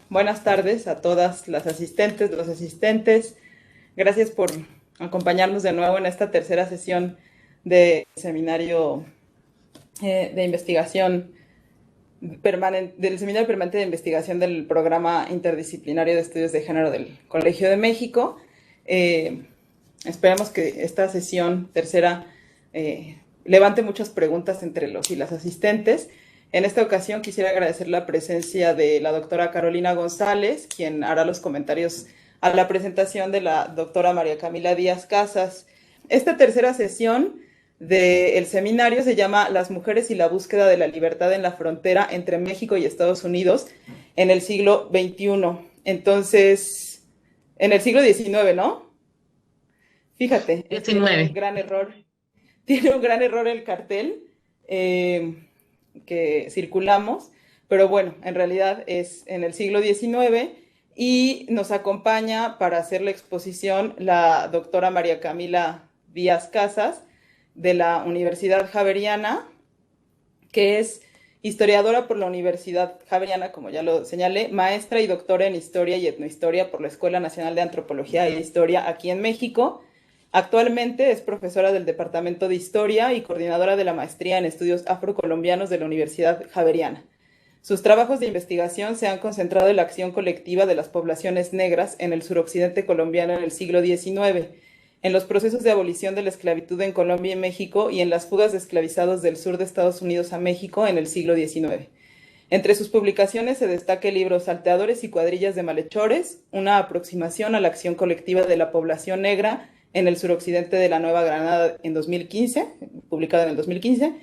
Buenas tardes a todas las asistentes, los asistentes. Gracias por acompañarnos de nuevo en esta tercera sesión de seminario de investigación del Seminario Permanente de Investigación del Programa Interdisciplinario de Estudios de Género del Colegio de México. Eh, Esperemos que esta sesión tercera levante muchas preguntas entre los y las asistentes. En esta ocasión quisiera agradecer la presencia de la doctora Carolina González, quien hará los comentarios a la presentación de la doctora María Camila Díaz Casas. Esta tercera sesión del seminario se llama Las mujeres y la búsqueda de la libertad en la frontera entre México y Estados Unidos en el siglo XXI. Entonces, en el siglo XIX, ¿no? Fíjate, tiene un 19. gran error, tiene un gran error el cartel eh, que circulamos, pero bueno, en realidad es en el siglo XIX y nos acompaña para hacer la exposición la doctora María Camila Díaz Casas de la Universidad Javeriana, que es historiadora por la Universidad Javeriana, como ya lo señalé, maestra y doctora en Historia y Etnohistoria por la Escuela Nacional de Antropología e Historia aquí en México. Actualmente es profesora del Departamento de Historia y coordinadora de la Maestría en Estudios Afrocolombianos de la Universidad Javeriana. Sus trabajos de investigación se han concentrado en la acción colectiva de las poblaciones negras en el suroccidente colombiano en el siglo XIX, en los procesos de abolición de la esclavitud en Colombia y México y en las fugas de esclavizados del sur de Estados Unidos a México en el siglo XIX. Entre sus publicaciones se destaca el libro Salteadores y cuadrillas de malhechores, una aproximación a la acción colectiva de la población negra en el suroccidente de la Nueva Granada en 2015, publicado en el 2015,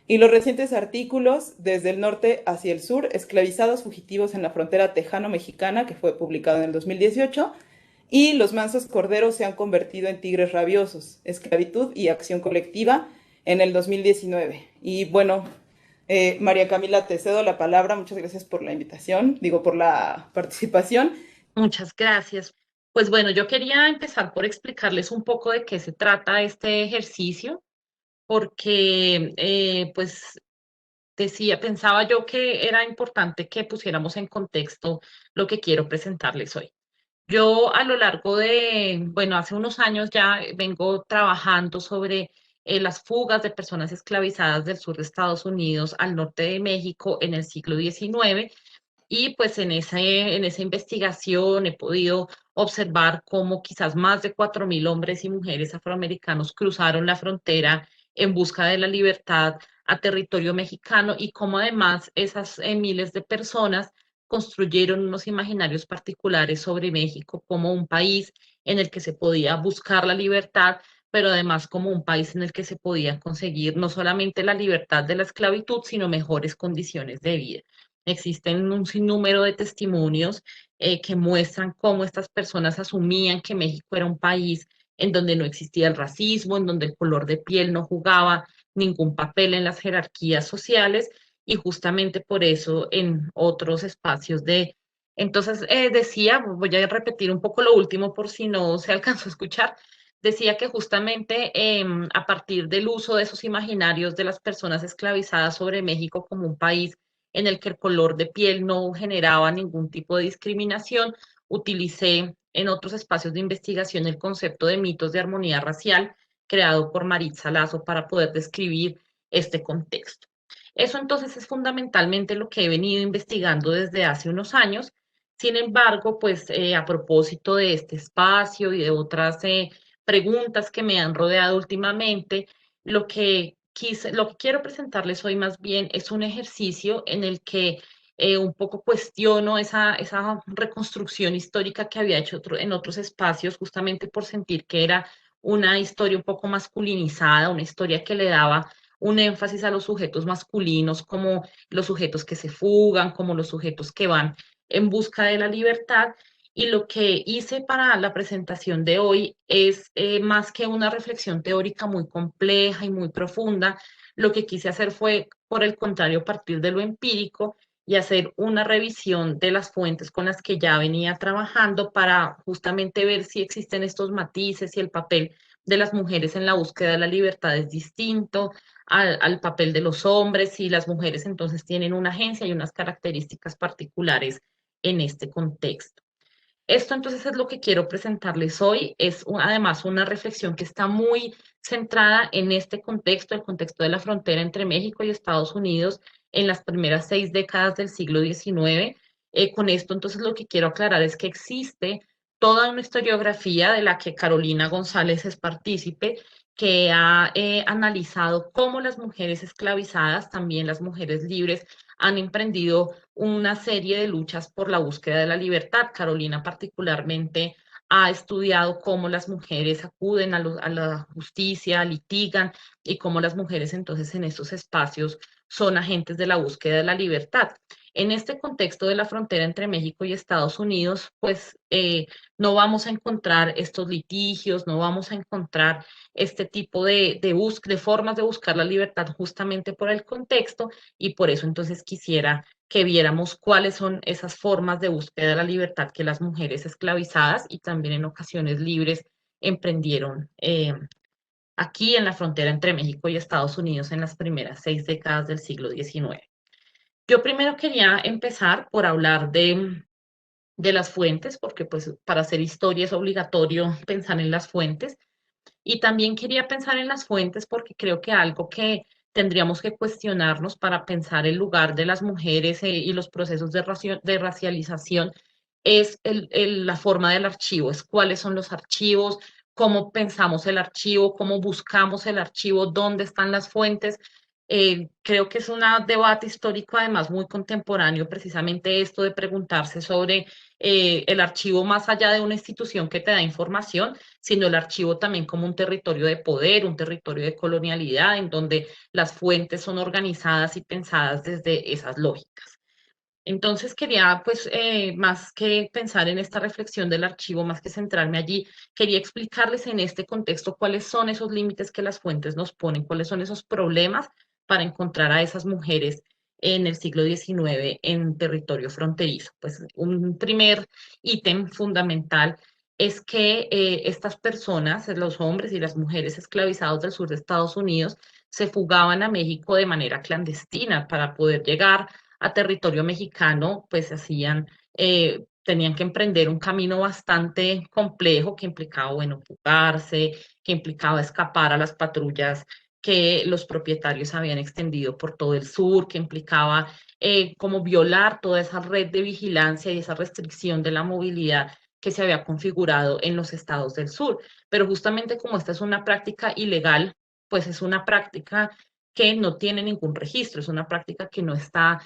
y los recientes artículos Desde el norte hacia el sur, esclavizados fugitivos en la frontera tejano-mexicana, que fue publicado en el 2018, y los mansos corderos se han convertido en tigres rabiosos, esclavitud y acción colectiva en el 2019. Y bueno, María Camila, te cedo la palabra. Muchas gracias por la invitación, digo, por la participación. Muchas gracias. Pues bueno, yo quería empezar por explicarles un poco de qué se trata este ejercicio, porque pues pensaba yo que era importante que pusiéramos en contexto lo que quiero presentarles hoy. Yo a lo largo de, bueno, hace unos años ya vengo trabajando sobre las fugas de personas esclavizadas del sur de Estados Unidos al norte de México en el siglo XIX. Y pues en esa investigación he podido observar cómo quizás más de 4.000 hombres y mujeres afroamericanos cruzaron la frontera en busca de la libertad a territorio mexicano y cómo además esas miles de personas construyeron unos imaginarios particulares sobre México como un país en el que se podía buscar la libertad, pero además como un país en el que se podía conseguir no solamente la libertad de la esclavitud, sino mejores condiciones de vida. Existen un sinnúmero de testimonios que muestran cómo estas personas asumían que México era un país en donde no existía el racismo, en donde el color de piel no jugaba ningún papel en las jerarquías sociales y justamente por eso en otros espacios de... Entonces decía, voy a repetir un poco lo último por si no se alcanzó a escuchar, decía que justamente a partir del uso de esos imaginarios de las personas esclavizadas sobre México como un país en el que el color de piel no generaba ningún tipo de discriminación, utilicé en otros espacios de investigación el concepto de mitos de armonía racial creado por Maritza Lazo para poder describir este contexto. Eso entonces es fundamentalmente lo que he venido investigando desde hace unos años. Sin embargo, pues a propósito de este espacio y de otras preguntas que me han rodeado últimamente, lo que quiero presentarles hoy más bien es un ejercicio en el que un poco cuestiono esa reconstrucción histórica que había hecho en otros espacios, justamente por sentir que era una historia un poco masculinizada, una historia que le daba un énfasis a los sujetos masculinos como los sujetos que se fugan, como los sujetos que van en busca de la libertad. Y lo que hice para la presentación de hoy es más que una reflexión teórica muy compleja y muy profunda, lo que quise hacer fue, por el contrario, partir de lo empírico y hacer una revisión de las fuentes con las que ya venía trabajando para justamente ver si existen estos matices y el papel de las mujeres en la búsqueda de la libertad es distinto al papel de los hombres y las mujeres entonces tienen una agencia y unas características particulares en este contexto. Esto entonces es lo que quiero presentarles hoy. Es además una reflexión que está muy centrada en este contexto, el contexto de la frontera entre México y Estados Unidos en las primeras 6 décadas del siglo XIX. Con esto entonces lo que quiero aclarar es que existe toda una historiografía de la que Carolina González es partícipe, que ha analizado cómo las mujeres esclavizadas, también las mujeres libres, han emprendido una serie de luchas por la búsqueda de la libertad. Carolina particularmente ha estudiado cómo las mujeres acuden a la justicia, litigan y cómo las mujeres entonces en estos espacios son agentes de la búsqueda de la libertad. En este contexto de la frontera entre México y Estados Unidos, pues no vamos a encontrar estos litigios, no vamos a encontrar este tipo de formas de buscar la libertad justamente por el contexto y por eso entonces quisiera que viéramos cuáles son esas formas de búsqueda de la libertad que las mujeres esclavizadas y también en ocasiones libres emprendieron aquí en la frontera entre México y Estados Unidos en las primeras 6 décadas del siglo XIX. Yo primero quería empezar por hablar de las fuentes, porque pues para hacer historia es obligatorio pensar en las fuentes. Y también quería pensar en las fuentes porque creo que algo que tendríamos que cuestionarnos para pensar el lugar de las mujeres y los procesos de racialización es la forma del archivo, es cuáles son los archivos, cómo pensamos el archivo, cómo buscamos el archivo, dónde están las fuentes. Creo que es un debate histórico, además muy contemporáneo, precisamente esto de preguntarse sobre el archivo más allá de una institución que te da información, sino el archivo también como un territorio de poder, un territorio de colonialidad, en donde las fuentes son organizadas y pensadas desde esas lógicas. Entonces quería, pues, más que pensar en esta reflexión del archivo, más que centrarme allí, quería explicarles en este contexto cuáles son esos límites que las fuentes nos ponen, cuáles son esos problemas para encontrar a esas mujeres en el siglo XIX en territorio fronterizo. Pues un primer ítem fundamental es que estas personas, los hombres y las mujeres esclavizados del sur de Estados Unidos, se fugaban a México de manera clandestina para poder llegar a territorio mexicano, pues tenían que emprender un camino bastante complejo que implicaba, bueno, fugarse, que implicaba escapar a las patrullas que los propietarios habían extendido por todo el sur, que implicaba como violar toda esa red de vigilancia y esa restricción de la movilidad que se había configurado en los estados del sur. Pero justamente como esta es una práctica ilegal, pues es una práctica que no tiene ningún registro, es una práctica que no está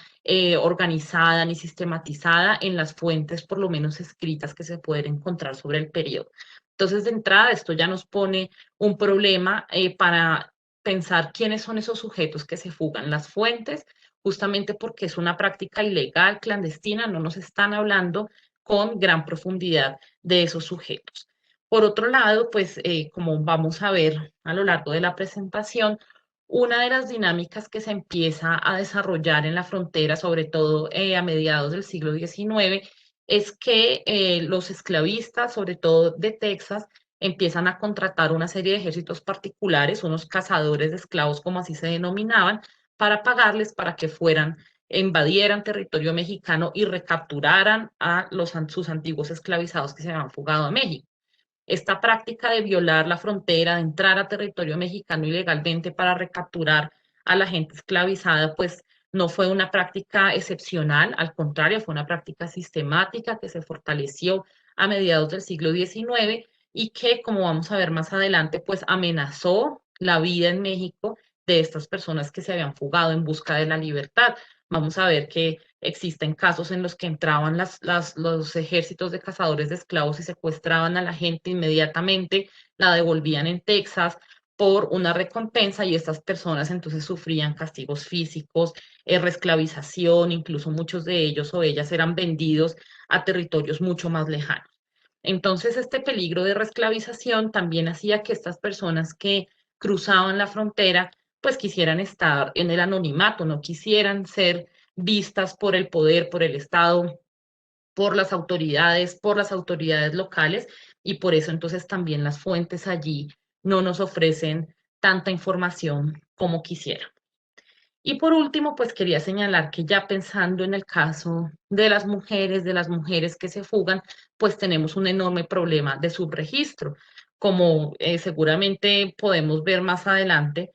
organizada ni sistematizada en las fuentes, por lo menos escritas, que se pueden encontrar sobre el periodo. Entonces, de entrada, esto ya nos pone un problema para pensar quiénes son esos sujetos que se fugan. Las fuentes, justamente porque es una práctica ilegal, clandestina, no nos están hablando con gran profundidad de esos sujetos. Por otro lado, pues como vamos a ver a lo largo de la presentación, una de las dinámicas que se empieza a desarrollar en la frontera, sobre todo a mediados del siglo XIX, es que los esclavistas, sobre todo de Texas, empiezan a contratar una serie de ejércitos particulares, unos cazadores de esclavos, como así se denominaban, para pagarles para que fueran, invadieran territorio mexicano y recapturaran a sus antiguos esclavizados que se habían fugado a México. Esta práctica de violar la frontera, de entrar a territorio mexicano ilegalmente para recapturar a la gente esclavizada, pues no fue una práctica excepcional, al contrario, fue una práctica sistemática que se fortaleció a mediados del siglo XIX y que, como vamos a ver más adelante, pues amenazó la vida en México de estas personas que se habían fugado en busca de la libertad. Vamos a ver que existen casos en los que entraban los ejércitos de cazadores de esclavos y secuestraban a la gente inmediatamente, la devolvían en Texas por una recompensa y estas personas entonces sufrían castigos físicos, reesclavización, incluso muchos de ellos o ellas eran vendidos a territorios mucho más lejanos. Entonces, este peligro de reesclavización también hacía que estas personas que cruzaban la frontera, pues quisieran estar en el anonimato, no quisieran ser vistas por el poder, por el Estado, por las autoridades locales, y por eso entonces también las fuentes allí no nos ofrecen tanta información como quisieran. Y por último, pues quería señalar que ya pensando en el caso de las mujeres que se fugan, pues tenemos un enorme problema de subregistro. Como seguramente podemos ver más adelante,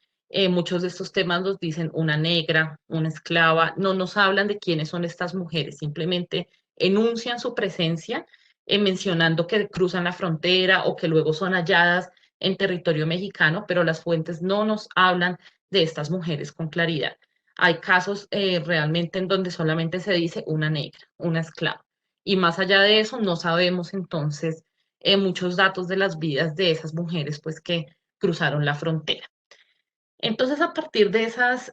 muchos de estos temas nos dicen una negra, una esclava, no nos hablan de quiénes son estas mujeres, simplemente enuncian su presencia, mencionando que cruzan la frontera o que luego son halladas en territorio mexicano, pero las fuentes no nos hablan de estas mujeres con claridad. Hay casos realmente en donde solamente se dice una negra, una esclava. Y más allá de eso, no sabemos entonces muchos datos de las vidas de esas mujeres pues que cruzaron la frontera. Entonces, a partir de esas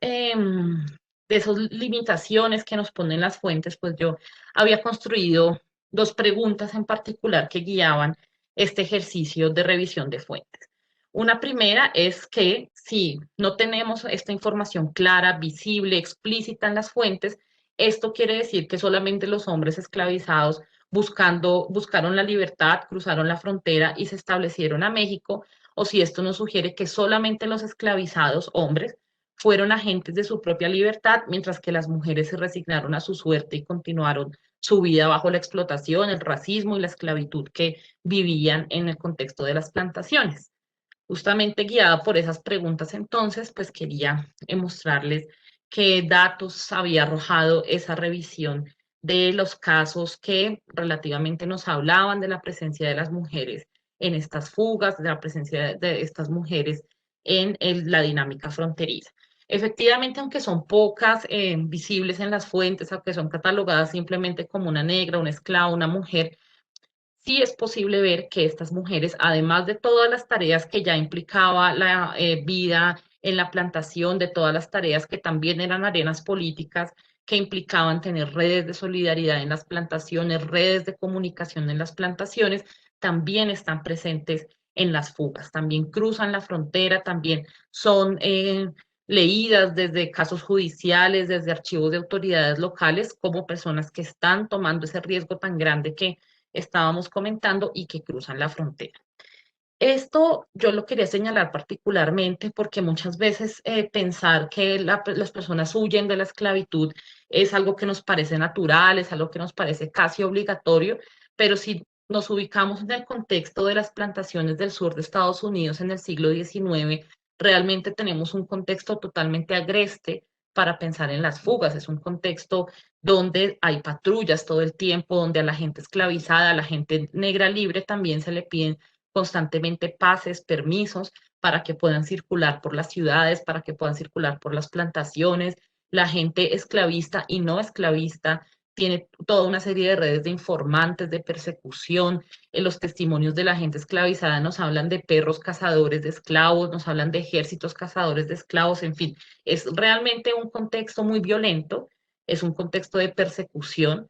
limitaciones que nos ponen las fuentes, pues yo había construido dos preguntas en particular que guiaban este ejercicio de revisión de fuentes. Una primera es que si no tenemos esta información clara, visible, explícita en las fuentes, esto quiere decir que solamente los hombres esclavizados buscaron la libertad, cruzaron la frontera y se establecieron a México, o si esto nos sugiere que solamente los esclavizados hombres fueron agentes de su propia libertad, mientras que las mujeres se resignaron a su suerte y continuaron su vida bajo la explotación, el racismo y la esclavitud que vivían en el contexto de las plantaciones. Justamente guiada por esas preguntas, entonces, pues quería mostrarles qué datos había arrojado esa revisión de los casos que relativamente nos hablaban de la presencia de las mujeres en estas fugas, de la presencia de estas mujeres en la dinámica fronteriza. Efectivamente, aunque son pocas visibles en las fuentes, aunque son catalogadas simplemente como una negra, una esclava, una mujer, sí es posible ver que estas mujeres, además de todas las tareas que ya implicaba la vida en la plantación, de todas las tareas que también eran arenas políticas, que implicaban tener redes de solidaridad en las plantaciones, redes de comunicación en las plantaciones, también están presentes en las fugas, también cruzan la frontera, también son leídas desde casos judiciales, desde archivos de autoridades locales, como personas que están tomando ese riesgo tan grande que estábamos comentando y que cruzan la frontera. Esto yo lo quería señalar particularmente porque muchas veces pensar que las personas huyen de la esclavitud es algo que nos parece natural, es algo que nos parece casi obligatorio, pero si nos ubicamos en el contexto de las plantaciones del sur de Estados Unidos en el siglo XIX, realmente tenemos un contexto totalmente agreste para pensar en las fugas. Es un contexto donde hay patrullas todo el tiempo, donde a la gente esclavizada, a la gente negra libre también se le piden constantemente pases, permisos para que puedan circular por las ciudades, para que puedan circular por las plantaciones. La gente esclavista y no esclavista tiene toda una serie de redes de informantes, de persecución. En los testimonios de la gente esclavizada nos hablan de perros cazadores de esclavos, nos hablan de ejércitos cazadores de esclavos, en fin, es realmente un contexto muy violento, es un contexto de persecución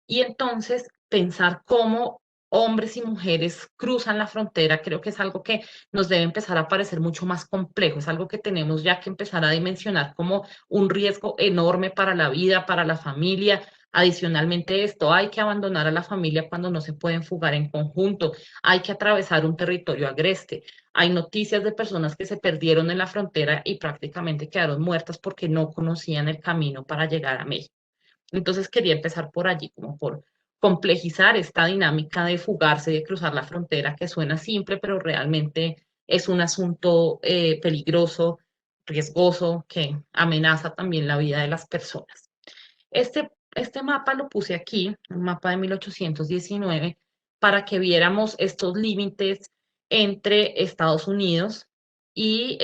y entonces pensar cómo hombres y mujeres cruzan la frontera, creo que es algo que nos debe empezar a parecer mucho más complejo, es algo que tenemos ya que empezar a dimensionar como un riesgo enorme para la vida, para la familia. Adicionalmente esto, hay que abandonar a la familia cuando no se pueden fugar en conjunto, hay que atravesar un territorio agreste. Hay noticias de personas que se perdieron en la frontera y prácticamente quedaron muertas porque no conocían el camino para llegar a México. Entonces quería empezar por allí, como por complejizar esta dinámica de fugarse, de cruzar la frontera, que suena simple, pero realmente es un asunto peligroso, riesgoso, que amenaza también la vida de las personas. Este mapa lo puse aquí, un mapa de 1819, para que viéramos estos límites entre Estados Unidos y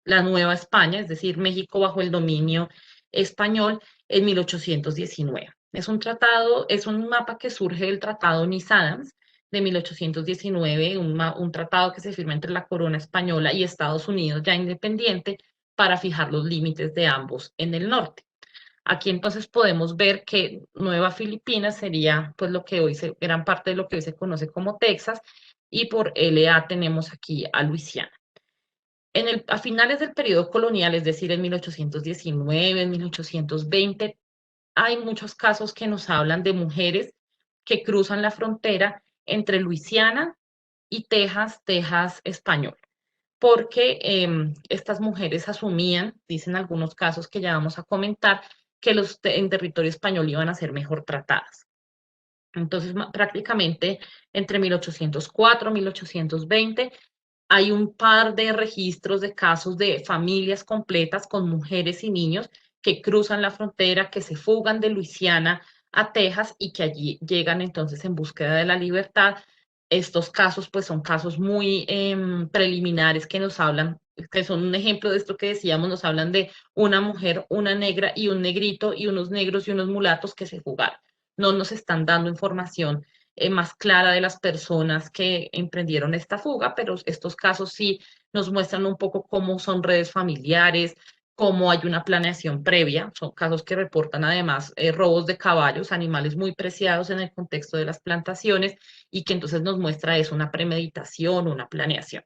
la Nueva España, es decir, México bajo el dominio español en 1819. Es un tratado, es un mapa que surge del Tratado Nice-Adams de 1819, un tratado que se firma entre la corona española y Estados Unidos ya independiente para fijar los límites de ambos en el norte. Aquí entonces podemos ver que Nueva Filipinas sería pues lo que hoy gran parte de lo que hoy se conoce como Texas y por LA tenemos aquí a Luisiana. A finales del periodo colonial, es decir, en 1819, en 1820, hay muchos casos que nos hablan de mujeres que cruzan la frontera entre Luisiana y Texas, Texas español. porque estas mujeres asumían, dicen algunos casos que ya vamos a comentar, que en territorio español iban a ser mejor tratadas. Entonces, prácticamente entre 1804 y 1820 hay un par de registros de casos de familias completas con mujeres y niños que cruzan la frontera, que se fugan de Luisiana a Texas y que allí llegan entonces en búsqueda de la libertad. Estos casos pues son casos muy preliminares que nos hablan, que son un ejemplo de esto que decíamos, nos hablan de una mujer, una negra y un negrito y unos negros y unos mulatos que se fugaron. No nos están dando información más clara de las personas que emprendieron esta fuga, pero estos casos sí nos muestran un poco cómo son redes familiares, cómo hay una planeación previa. Son casos que reportan además robos de caballos, animales muy preciados en el contexto de las plantaciones y que entonces nos muestra eso, una premeditación, una planeación.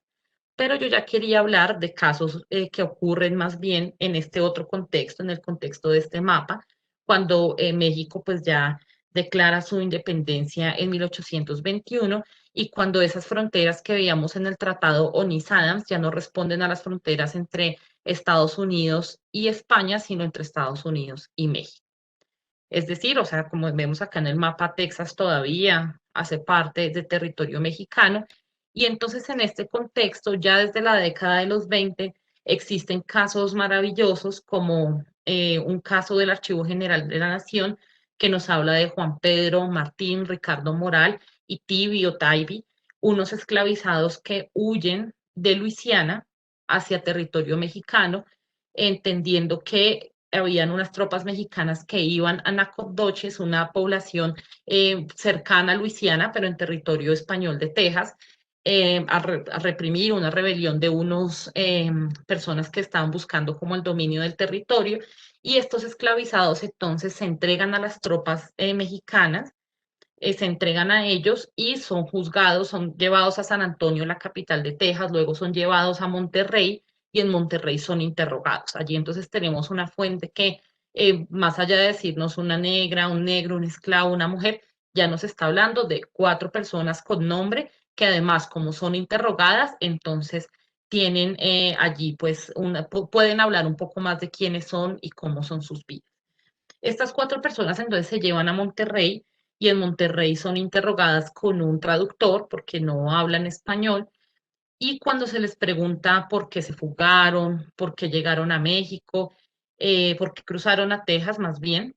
Pero yo ya quería hablar de casos que ocurren más bien en este otro contexto, en el contexto de este mapa, cuando México pues ya declara su independencia en 1821 y cuando esas fronteras que veíamos en el Tratado Onís-Adams ya no responden a las fronteras entre Estados Unidos y España, sino entre Estados Unidos y México. Es decir, o sea, como vemos acá en el mapa, Texas todavía hace parte de territorio mexicano. Y entonces en este contexto, ya desde la década de los 20, existen casos maravillosos como un caso del Archivo General de la Nación que nos habla de Juan Pedro Martín, Ricardo Moral y Tibio Taibi, unos esclavizados que huyen de Luisiana hacia territorio mexicano, entendiendo que habían unas tropas mexicanas que iban a Nacogdoches, una población cercana a Luisiana, pero en territorio español de Texas, a reprimir una rebelión de unos personas que estaban buscando como el dominio del territorio. Y estos esclavizados entonces se entregan a las tropas mexicanas, se entregan a ellos y son juzgados, son llevados a San Antonio, la capital de Texas, luego son llevados a Monterrey y en Monterrey son interrogados. Allí entonces tenemos una fuente que, más allá de decirnos una negra, un negro, un esclavo, una mujer, ya nos está hablando de 4 personas con nombre que además como son interrogadas, entonces tienen allí pues pueden hablar un poco más de quiénes son y cómo son sus vidas. Estas 4 personas entonces se llevan a Monterrey y en Monterrey son interrogadas con un traductor porque no hablan español y cuando se les pregunta por qué se fugaron, por qué llegaron a México, por qué cruzaron a Texas más bien,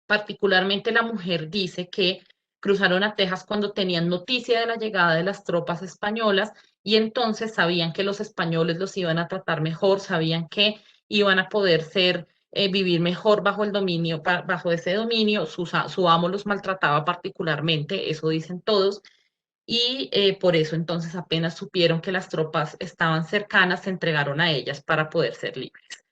particularmente la mujer dice que cruzaron a Texas cuando tenían noticia de la llegada de las tropas españolas y entonces sabían que los españoles los iban a tratar mejor, sabían que iban a poder vivir mejor bajo el dominio, bajo ese dominio, su amo los maltrataba particularmente, eso dicen todos, y por eso entonces apenas supieron que las tropas estaban cercanas, se entregaron a ellas para poder ser libres.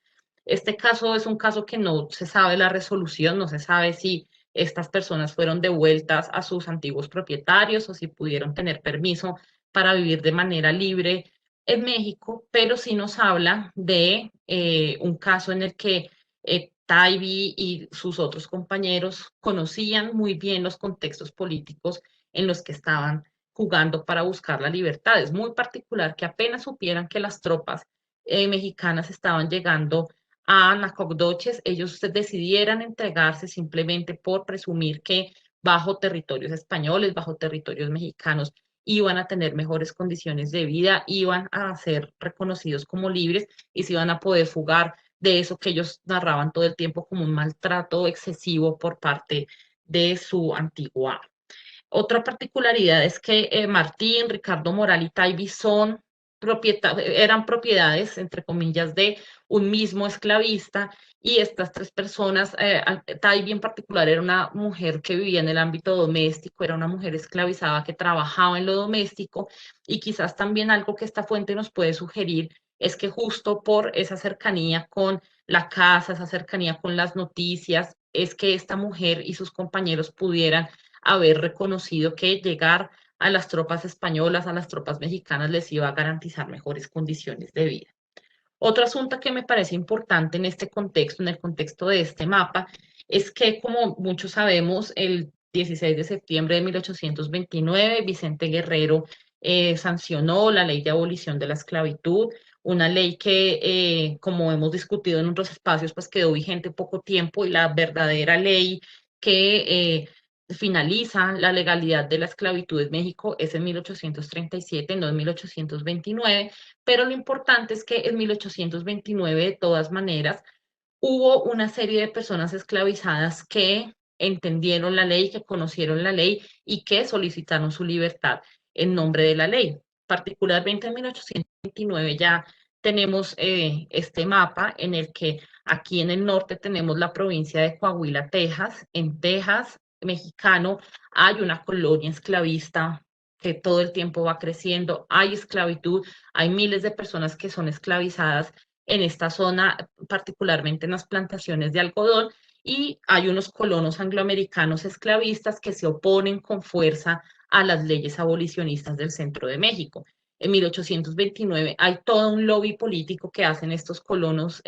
Este caso es un caso que no se sabe la resolución, no se sabe si estas personas fueron devueltas a sus antiguos propietarios o si pudieron tener permiso para vivir de manera libre en México, pero sí nos habla de un caso en el que Taibi y sus otros compañeros conocían muy bien los contextos políticos en los que estaban jugando para buscar la libertad. Es muy particular que apenas supieran que las tropas mexicanas estaban llegando a Nacogdoches, ellos decidieran entregarse simplemente por presumir que bajo territorios españoles, bajo territorios mexicanos, iban a tener mejores condiciones de vida, iban a ser reconocidos como libres y se iban a poder fugar de eso que ellos narraban todo el tiempo como un maltrato excesivo por parte de su antigua. Otra particularidad es que Martín, Ricardo Moral y Taibi eran propiedades, entre comillas, de un mismo esclavista y estas 3 personas, Taibi en particular era una mujer que vivía en el ámbito doméstico, era una mujer esclavizada que trabajaba en lo doméstico y quizás también algo que esta fuente nos puede sugerir es que justo por esa cercanía con la casa, esa cercanía con las noticias, es que esta mujer y sus compañeros pudieran haber reconocido que llegar a las tropas españolas, a las tropas mexicanas, les iba a garantizar mejores condiciones de vida. Otro asunto que me parece importante en este contexto, en el contexto de este mapa, es que, como muchos sabemos, el 16 de septiembre de 1829, Vicente Guerrero sancionó la ley de abolición de la esclavitud, una ley que, como hemos discutido en otros espacios, pues quedó vigente poco tiempo y la verdadera ley que finaliza la legalidad de la esclavitud en México es en 1837, no en 1829, pero lo importante es que en 1829, de todas maneras, hubo una serie de personas esclavizadas que entendieron la ley, que conocieron la ley y que solicitaron su libertad en nombre de la ley. Particularmente en 1829 ya tenemos este mapa en el que aquí en el norte tenemos la provincia de Coahuila, Texas. En Texas, mexicano, hay una colonia esclavista que todo el tiempo va creciendo, hay esclavitud, hay miles de personas que son esclavizadas en esta zona, particularmente en las plantaciones de algodón, y hay unos colonos angloamericanos esclavistas que se oponen con fuerza a las leyes abolicionistas del centro de México. En 1829 hay todo un lobby político que hacen estos colonos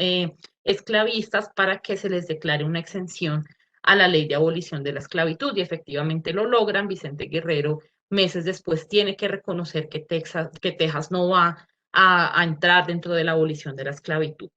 esclavistas para que se les declare una exención a la ley de abolición de la esclavitud y efectivamente lo logran. Vicente Guerrero meses después tiene que reconocer que Texas no va a entrar dentro de la abolición de la esclavitud.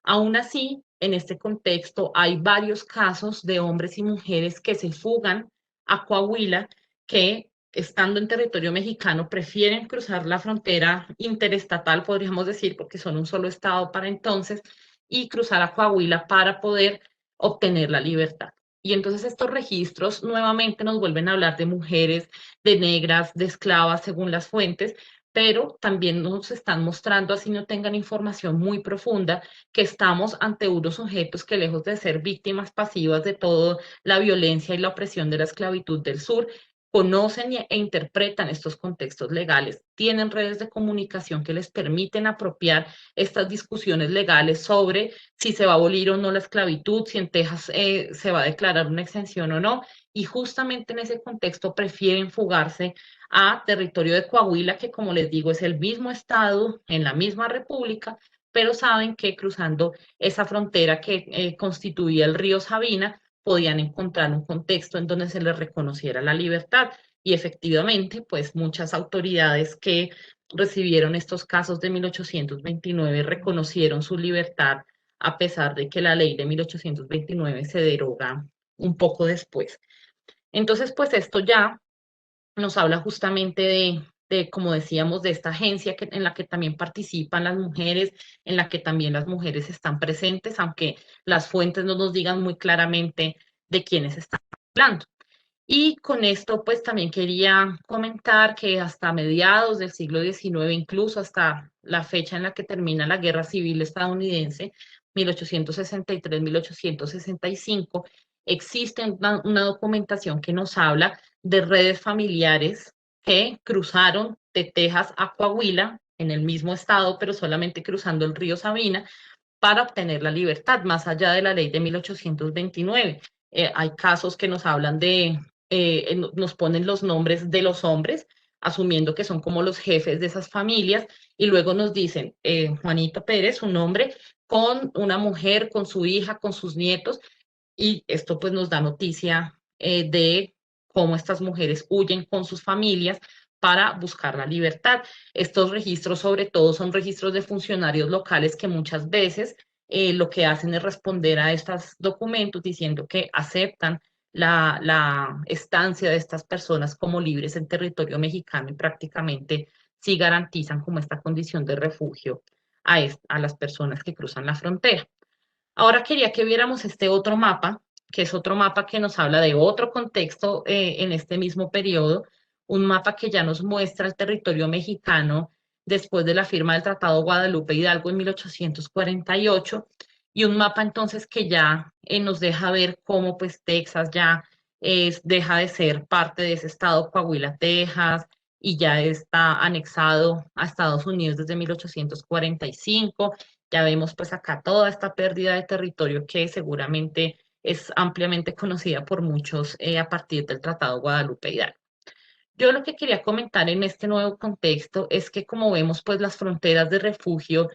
Aún así, en este contexto hay varios casos de hombres y mujeres que se fugan a Coahuila, que estando en territorio mexicano prefieren cruzar la frontera interestatal, podríamos decir, porque son un solo estado para entonces, y cruzar a Coahuila para poder obtener la libertad. Y entonces estos registros nuevamente nos vuelven a hablar de mujeres, de negras, de esclavas, según las fuentes, pero también nos están mostrando, así no tengan información muy profunda, que estamos ante unos sujetos que lejos de ser víctimas pasivas de toda la violencia y la opresión de la esclavitud del sur, conocen e interpretan estos contextos legales, tienen redes de comunicación que les permiten apropiar estas discusiones legales sobre si se va a abolir o no la esclavitud, si en Texas se va a declarar una exención o no, y justamente en ese contexto prefieren fugarse a territorio de Coahuila, que como les digo es el mismo estado, en la misma república, pero saben que cruzando esa frontera que constituía el río Sabina, podían encontrar un contexto en donde se les reconociera la libertad. Y efectivamente, pues muchas autoridades que recibieron estos casos de 1829 reconocieron su libertad, a pesar de que la ley de 1829 se deroga un poco después. Entonces, pues esto ya nos habla justamente como decíamos, de esta agencia en la que también participan las mujeres, en la que también las mujeres están presentes, aunque las fuentes no nos digan muy claramente de quiénes están hablando. Y con esto, pues también quería comentar que hasta mediados del siglo XIX, incluso hasta la fecha en la que termina la Guerra Civil estadounidense, 1863-1865, existe una documentación que nos habla de redes familiares que cruzaron de Texas a Coahuila, en el mismo estado, pero solamente cruzando el río Sabina, para obtener la libertad, más allá de la ley de 1829. Hay casos que nos hablan nos ponen los nombres de los hombres, asumiendo que son como los jefes de esas familias, y luego nos dicen, Juanito Pérez, un hombre, con una mujer, con su hija, con sus nietos, y esto pues nos da noticia de cómo estas mujeres huyen con sus familias para buscar la libertad. Estos registros sobre todo son registros de funcionarios locales que muchas veces lo que hacen es responder a estos documentos diciendo que aceptan la estancia de estas personas como libres en territorio mexicano y prácticamente sí garantizan como esta condición de refugio a las personas que cruzan la frontera. Ahora quería que viéramos este otro mapa, que es otro mapa que nos habla de otro contexto en este mismo periodo, un mapa que ya nos muestra el territorio mexicano después de la firma del Tratado Guadalupe Hidalgo en 1848, y un mapa entonces que ya nos deja ver cómo pues Texas ya deja de ser parte de ese estado Coahuila, Texas, y ya está anexado a Estados Unidos desde 1845. Ya vemos pues acá toda esta pérdida de territorio que seguramente es ampliamente conocida por muchos a partir del Tratado Guadalupe Hidalgo. Yo lo que quería comentar en este nuevo contexto es que como vemos pues las fronteras de refugio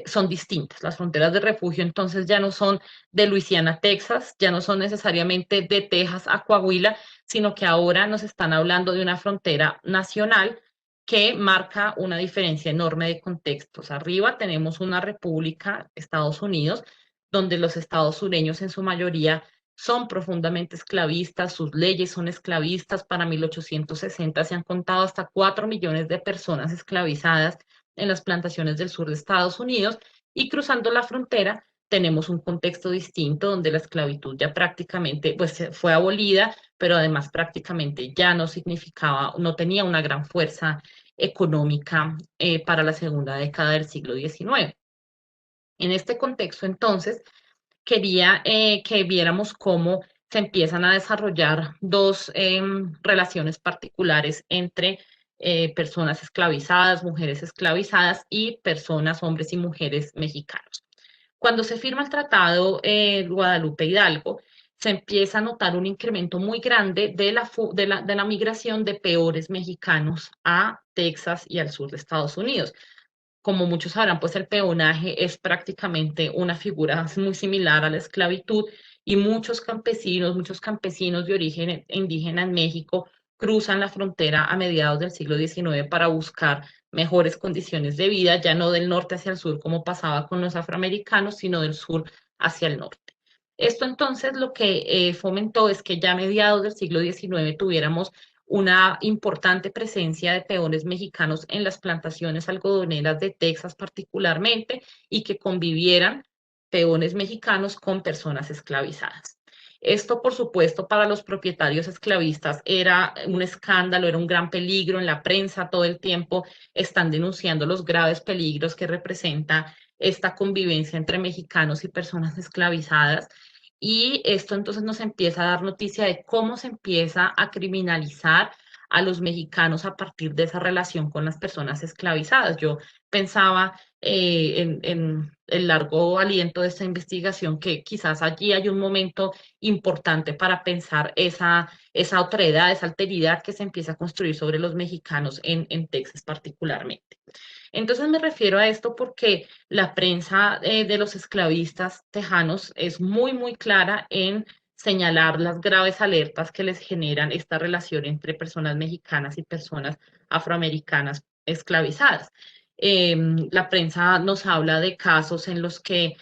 son distintas. Las fronteras de refugio entonces ya no son de Luisiana a Texas, ya no son necesariamente de Texas a Coahuila, sino que ahora nos están hablando de una frontera nacional que marca una diferencia enorme de contextos. Arriba tenemos una república, Estados Unidos, donde los estados sureños en su mayoría son profundamente esclavistas, sus leyes son esclavistas. Para 1860 se han contado hasta 4 millones de personas esclavizadas en las plantaciones del sur de Estados Unidos, y cruzando la frontera tenemos un contexto distinto donde la esclavitud ya prácticamente pues, fue abolida, pero además prácticamente ya no significaba, no tenía una gran fuerza económica para la segunda década del siglo XIX. En este contexto, entonces, quería que viéramos cómo se empiezan a desarrollar dos relaciones particulares entre personas esclavizadas, mujeres esclavizadas y personas, hombres y mujeres mexicanos. Cuando se firma el tratado Guadalupe Hidalgo, se empieza a notar un incremento muy grande de la migración de peores mexicanos a Texas y al sur de Estados Unidos. Como muchos sabrán, pues el peonaje es prácticamente una figura muy similar a la esclavitud, y muchos campesinos de origen indígena en México cruzan la frontera a mediados del siglo XIX para buscar mejores condiciones de vida, ya no del norte hacia el sur como pasaba con los afroamericanos, sino del sur hacia el norte. Esto entonces lo que fomentó es que ya a mediados del siglo XIX tuviéramos una importante presencia de peones mexicanos en las plantaciones algodoneras de Texas particularmente, y que convivieran peones mexicanos con personas esclavizadas. Esto, por supuesto, para los propietarios esclavistas era un escándalo, era un gran peligro. En la prensa todo el tiempo están denunciando los graves peligros que representa esta convivencia entre mexicanos y personas esclavizadas. Y esto entonces nos empieza a dar noticia de cómo se empieza a criminalizar a los mexicanos a partir de esa relación con las personas esclavizadas. Yo pensaba en el largo aliento de esta investigación que quizás allí hay un momento importante para pensar esa otredad, esa alteridad que se empieza a construir sobre los mexicanos en Texas particularmente. Entonces me refiero a esto porque la prensa de los esclavistas tejanos es muy, muy clara en señalar las graves alertas que les generan esta relación entre personas mexicanas y personas afroamericanas esclavizadas. La prensa nos habla de casos en los que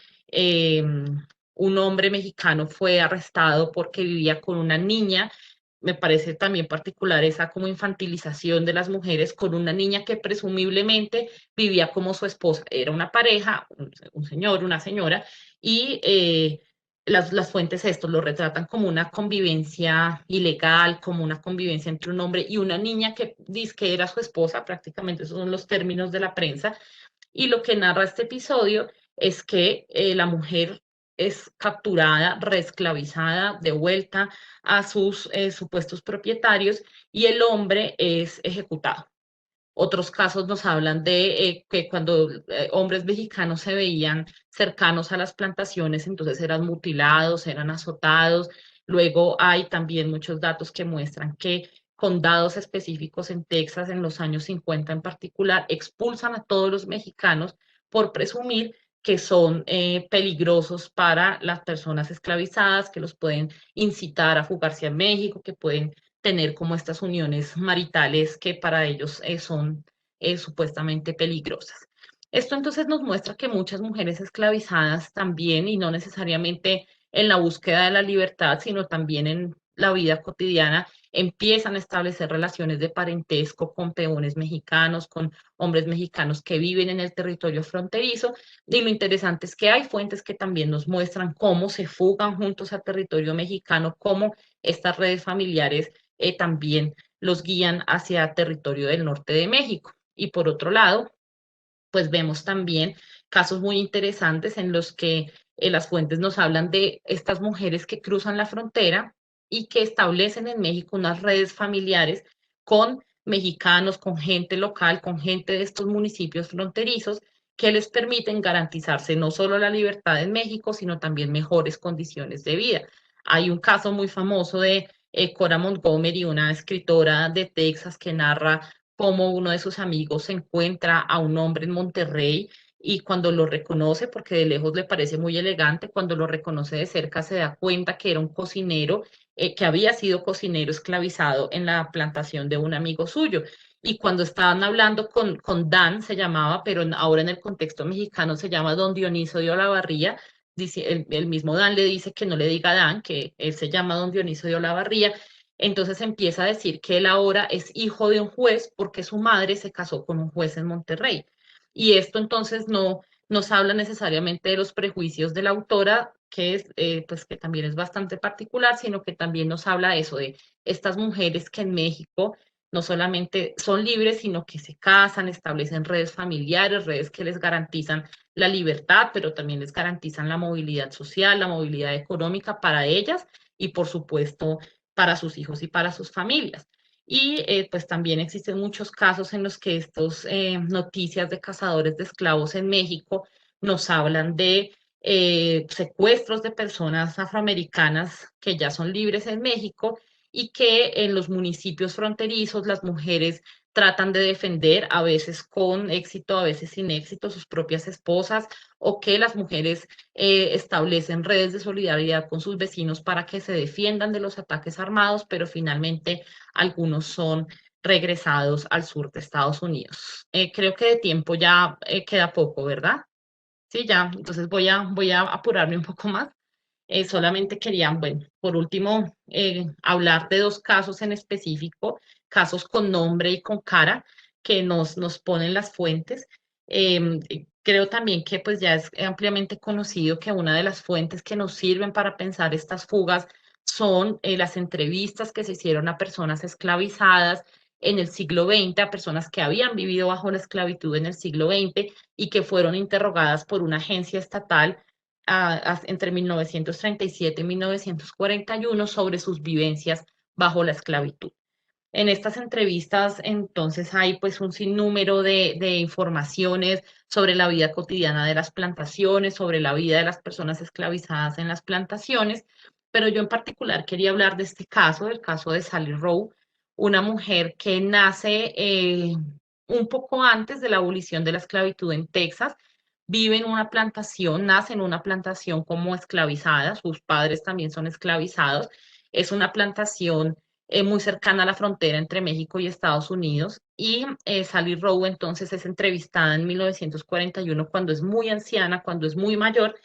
un hombre mexicano fue arrestado porque vivía con una niña. Me parece también particular esa como infantilización de las mujeres con una niña que presumiblemente vivía como su esposa. Era una pareja, un señor, una señora, y las fuentes esto lo retratan como una convivencia ilegal, como una convivencia entre un hombre y una niña que dice que era su esposa. Prácticamente esos son los términos de la prensa. Y lo que narra este episodio es que la mujer es capturada, reesclavizada, devuelta a sus supuestos propietarios, y el hombre es ejecutado. Otros casos nos hablan de que cuando hombres mexicanos se veían cercanos a las plantaciones, entonces eran mutilados, eran azotados. Luego hay también muchos datos que muestran que condados específicos en Texas, en los años 50 en particular, expulsan a todos los mexicanos por presumir que son peligrosos para las personas esclavizadas, que los pueden incitar a fugarse a México, que pueden tener como estas uniones maritales que para ellos son supuestamente peligrosas. Esto entonces nos muestra que muchas mujeres esclavizadas también, y no necesariamente en la búsqueda de la libertad, sino también en la vida cotidiana, empiezan a establecer relaciones de parentesco con peones mexicanos, con hombres mexicanos que viven en el territorio fronterizo. Y lo interesante es que hay fuentes que también nos muestran cómo se fugan juntos al territorio mexicano, cómo estas redes familiares también los guían hacia territorio del norte de México. Y por otro lado, pues vemos también casos muy interesantes en los que las fuentes nos hablan de estas mujeres que cruzan la frontera y que establecen en México unas redes familiares con mexicanos, con gente local, con gente de estos municipios fronterizos, que les permiten garantizarse no solo la libertad en México, sino también mejores condiciones de vida. Hay un caso muy famoso de Cora Montgomery, una escritora de Texas, que narra cómo uno de sus amigos se encuentra a un hombre en Monterrey, y cuando lo reconoce, porque de lejos le parece muy elegante, cuando lo reconoce de cerca se da cuenta que era un cocinero, que había sido cocinero esclavizado en la plantación de un amigo suyo. y cuando estaban hablando con Dan, se llamaba, pero ahora en el contexto mexicano se llama Don Dioniso de Olavarría, dice, el mismo Dan le dice que no le diga Dan, que él se llama Don Dioniso de Olavarría, entonces empieza a decir que él ahora es hijo de un juez porque su madre se casó con un juez en Monterrey. Y esto entonces no nos habla necesariamente de los prejuicios de la autora, que es, pues que también es bastante particular, sino que también nos habla eso de estas mujeres que en México no solamente son libres, sino que se casan, establecen redes familiares, redes que les garantizan la libertad, pero también les garantizan la movilidad social, la movilidad económica para ellas y, por supuesto, para sus hijos y para sus familias. Y pues también existen muchos casos en los que estos noticias de cazadores de esclavos en México nos hablan de secuestros de personas afroamericanas que ya son libres en México y que en los municipios fronterizos las mujeres tratan de defender, a veces con éxito, a veces sin éxito, sus propias esposas, o que las mujeres establecen redes de solidaridad con sus vecinos para que se defiendan de los ataques armados, pero finalmente algunos son regresados al sur de Estados Unidos. Creo que de tiempo ya queda poco, ¿verdad? Sí, ya, entonces voy a apurarme un poco más. Solamente quería, bueno, por último, hablar de dos casos en específico, casos con nombre y con cara que nos ponen las fuentes. Creo también que pues ya es ampliamente conocido que una de las fuentes que nos sirven para pensar estas fugas son las entrevistas que se hicieron a personas esclavizadas en el siglo XX, a personas que habían vivido bajo la esclavitud en el siglo XX y que fueron interrogadas por una agencia estatal entre 1937 y 1941 sobre sus vivencias bajo la esclavitud. En estas entrevistas, entonces, hay pues un sinnúmero de informaciones sobre la vida cotidiana de las plantaciones, sobre la vida de las personas esclavizadas en las plantaciones, pero yo en particular quería hablar de este caso, del caso de Sally Rowe, una mujer que nace un poco antes de la abolición de la esclavitud en Texas, vive en una plantación, nace en una plantación como esclavizada, sus padres también son esclavizados, es una plantación muy cercana a la frontera entre México y Estados Unidos. Y Sally Rowe entonces es entrevistada en 1941 cuando es muy anciana, cuando es muy mayor,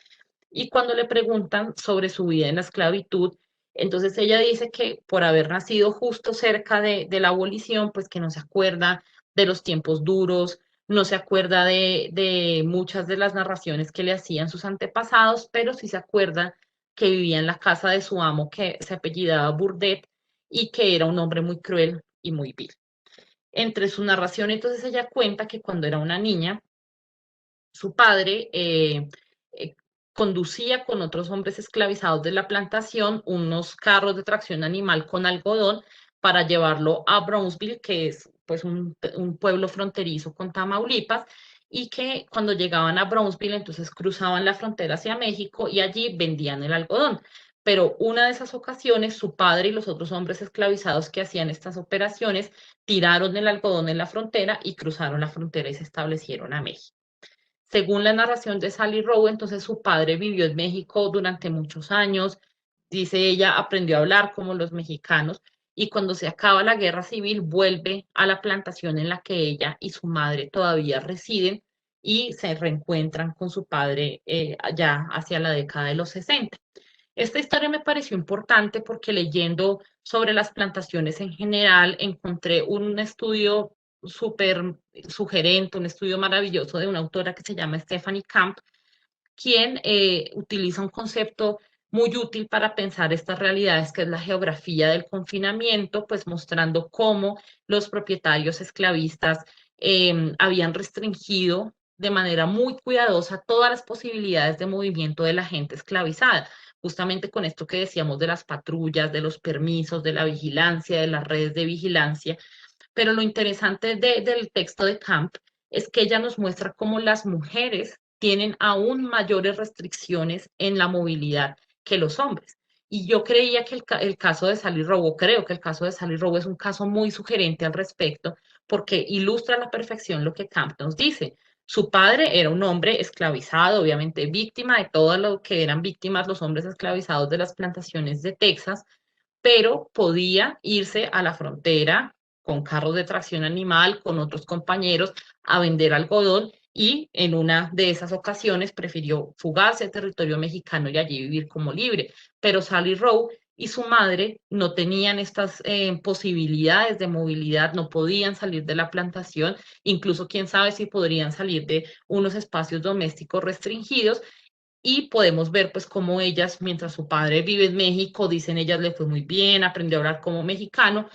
y cuando le preguntan sobre su vida en la esclavitud, entonces ella dice que por haber nacido justo cerca de la abolición, pues que no se acuerda de los tiempos duros, no se acuerda de muchas de las narraciones que le hacían sus antepasados, pero sí se acuerda que vivía en la casa de su amo que se apellidaba Burdett y que era un hombre muy cruel y muy vil. Entre su narración, entonces ella cuenta que cuando era una niña, su padre eh, conducía con otros hombres esclavizados de la plantación unos carros de tracción animal con algodón para llevarlo a Brownsville, que es pues un pueblo fronterizo con Tamaulipas, y que cuando llegaban a Brownsville entonces cruzaban la frontera hacia México y allí vendían el algodón. Pero una de esas ocasiones, su padre y los otros hombres esclavizados que hacían estas operaciones tiraron el algodón en la frontera y cruzaron la frontera y se establecieron a México. Según la narración de Sally Rowe, entonces su padre vivió en México durante muchos años, dice ella, aprendió a hablar como los mexicanos y cuando se acaba la guerra civil vuelve a la plantación en la que ella y su madre todavía residen y se reencuentran con su padre ya hacia la década de los 60. Esta historia me pareció importante porque leyendo sobre las plantaciones en general encontré un estudio súper sugerente, un estudio maravilloso de una autora que se llama Stephanie Camp, quien utiliza un concepto muy útil para pensar estas realidades, que es la geografía del confinamiento, pues mostrando cómo los propietarios esclavistas habían restringido de manera muy cuidadosa todas las posibilidades de movimiento de la gente esclavizada, justamente con esto que decíamos de las patrullas, de los permisos, de la vigilancia, de las redes de vigilancia. Pero lo interesante del texto de Camp es que ella nos muestra cómo las mujeres tienen aún mayores restricciones en la movilidad que los hombres. Y yo creía que el caso de Sally Rowe, creo que el caso de Sally Rowe es un caso muy sugerente al respecto, porque ilustra a la perfección lo que Camp nos dice. Su padre era un hombre esclavizado, obviamente víctima de todo lo que eran víctimas los hombres esclavizados de las plantaciones de Texas, pero podía irse a la frontera con carros de tracción animal, con otros compañeros, a vender algodón y en una de esas ocasiones prefirió fugarse al territorio mexicano y allí vivir como libre. Pero Sally Rowe y su madre no tenían estas posibilidades de movilidad, no podían salir de la plantación, incluso quién sabe si podrían salir de unos espacios domésticos restringidos. Y podemos ver pues cómo ellas, mientras su padre vive en México, dicen ellas le fue muy bien, aprendió a hablar como mexicano,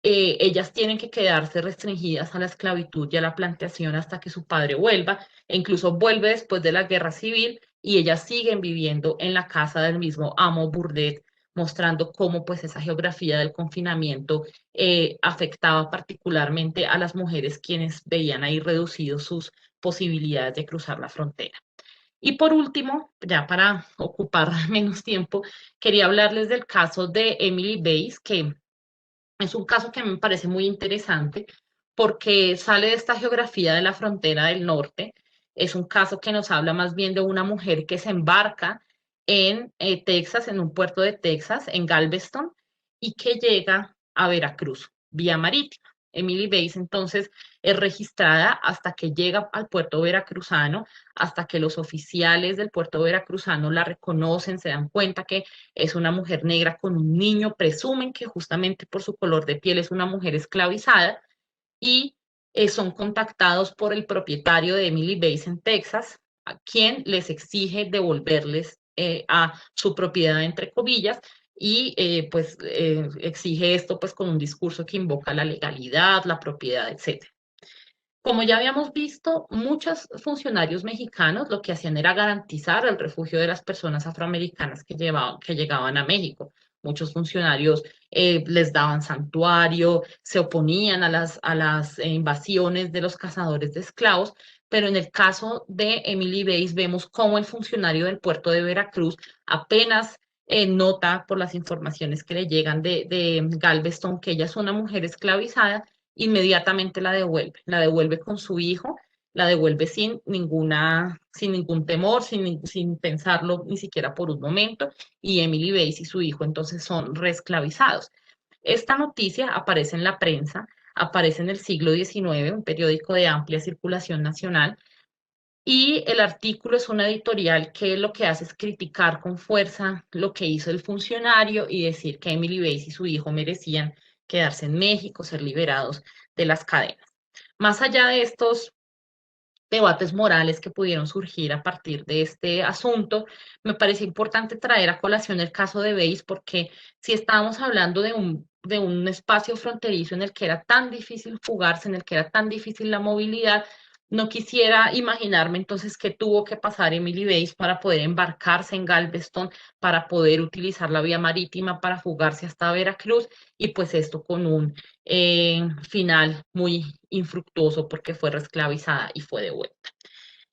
ellas tienen que quedarse restringidas a la esclavitud y a la plantación hasta que su padre vuelva, e incluso vuelve después de la guerra civil y ellas siguen viviendo en la casa del mismo amo Burdett, mostrando cómo pues esa geografía del confinamiento afectaba particularmente a las mujeres quienes veían ahí reducidos sus posibilidades de cruzar la frontera. Y por último, ya para ocupar menos tiempo, quería hablarles del caso de Emily Bates, que es un caso que a mí me parece muy interesante porque sale de esta geografía de la frontera del norte. Es un caso que nos habla más bien de una mujer que se embarca en Texas, en un puerto de Texas, en Galveston, y que llega a Veracruz vía marítima. Emily Bates entonces es registrada hasta que llega al puerto veracruzano, hasta que los oficiales del puerto veracruzano la reconocen, se dan cuenta que es una mujer negra con un niño, presumen que justamente por su color de piel es una mujer esclavizada y son contactados por el propietario de Emily Bates en Texas, a quien les exige devolverles a su propiedad, entre comillas, y exige esto pues con un discurso que invoca la legalidad, la propiedad, etcétera. Como ya habíamos visto, muchos funcionarios mexicanos lo que hacían era garantizar el refugio de las personas afroamericanas que llegaban a México. Muchos funcionarios les daban santuario, se oponían a las invasiones de los cazadores de esclavos, pero en el caso de Emily Bates vemos cómo el funcionario del puerto de Veracruz apenas nota por las informaciones que le llegan de Galveston que ella es una mujer esclavizada, inmediatamente la devuelve con su hijo, la devuelve sin ningún temor, sin pensarlo ni siquiera por un momento, y Emily Bates y su hijo entonces son reesclavizados. Esta noticia aparece en la prensa, aparece en el siglo XIX, un periódico de amplia circulación nacional, y el artículo es una editorial que lo que hace es criticar con fuerza lo que hizo el funcionario y decir que Emily Bates y su hijo merecían quedarse en México, ser liberados de las cadenas. Más allá de estos debates morales que pudieron surgir a partir de este asunto, me parece importante traer a colación el caso de Bates porque si estábamos hablando de un espacio fronterizo en el que era tan difícil fugarse, en el que era tan difícil la movilidad, no quisiera imaginarme entonces qué tuvo que pasar Emily Bates para poder embarcarse en Galveston, para poder utilizar la vía marítima para fugarse hasta Veracruz y pues esto con un final muy infructuoso porque fue reesclavizada y fue devuelta.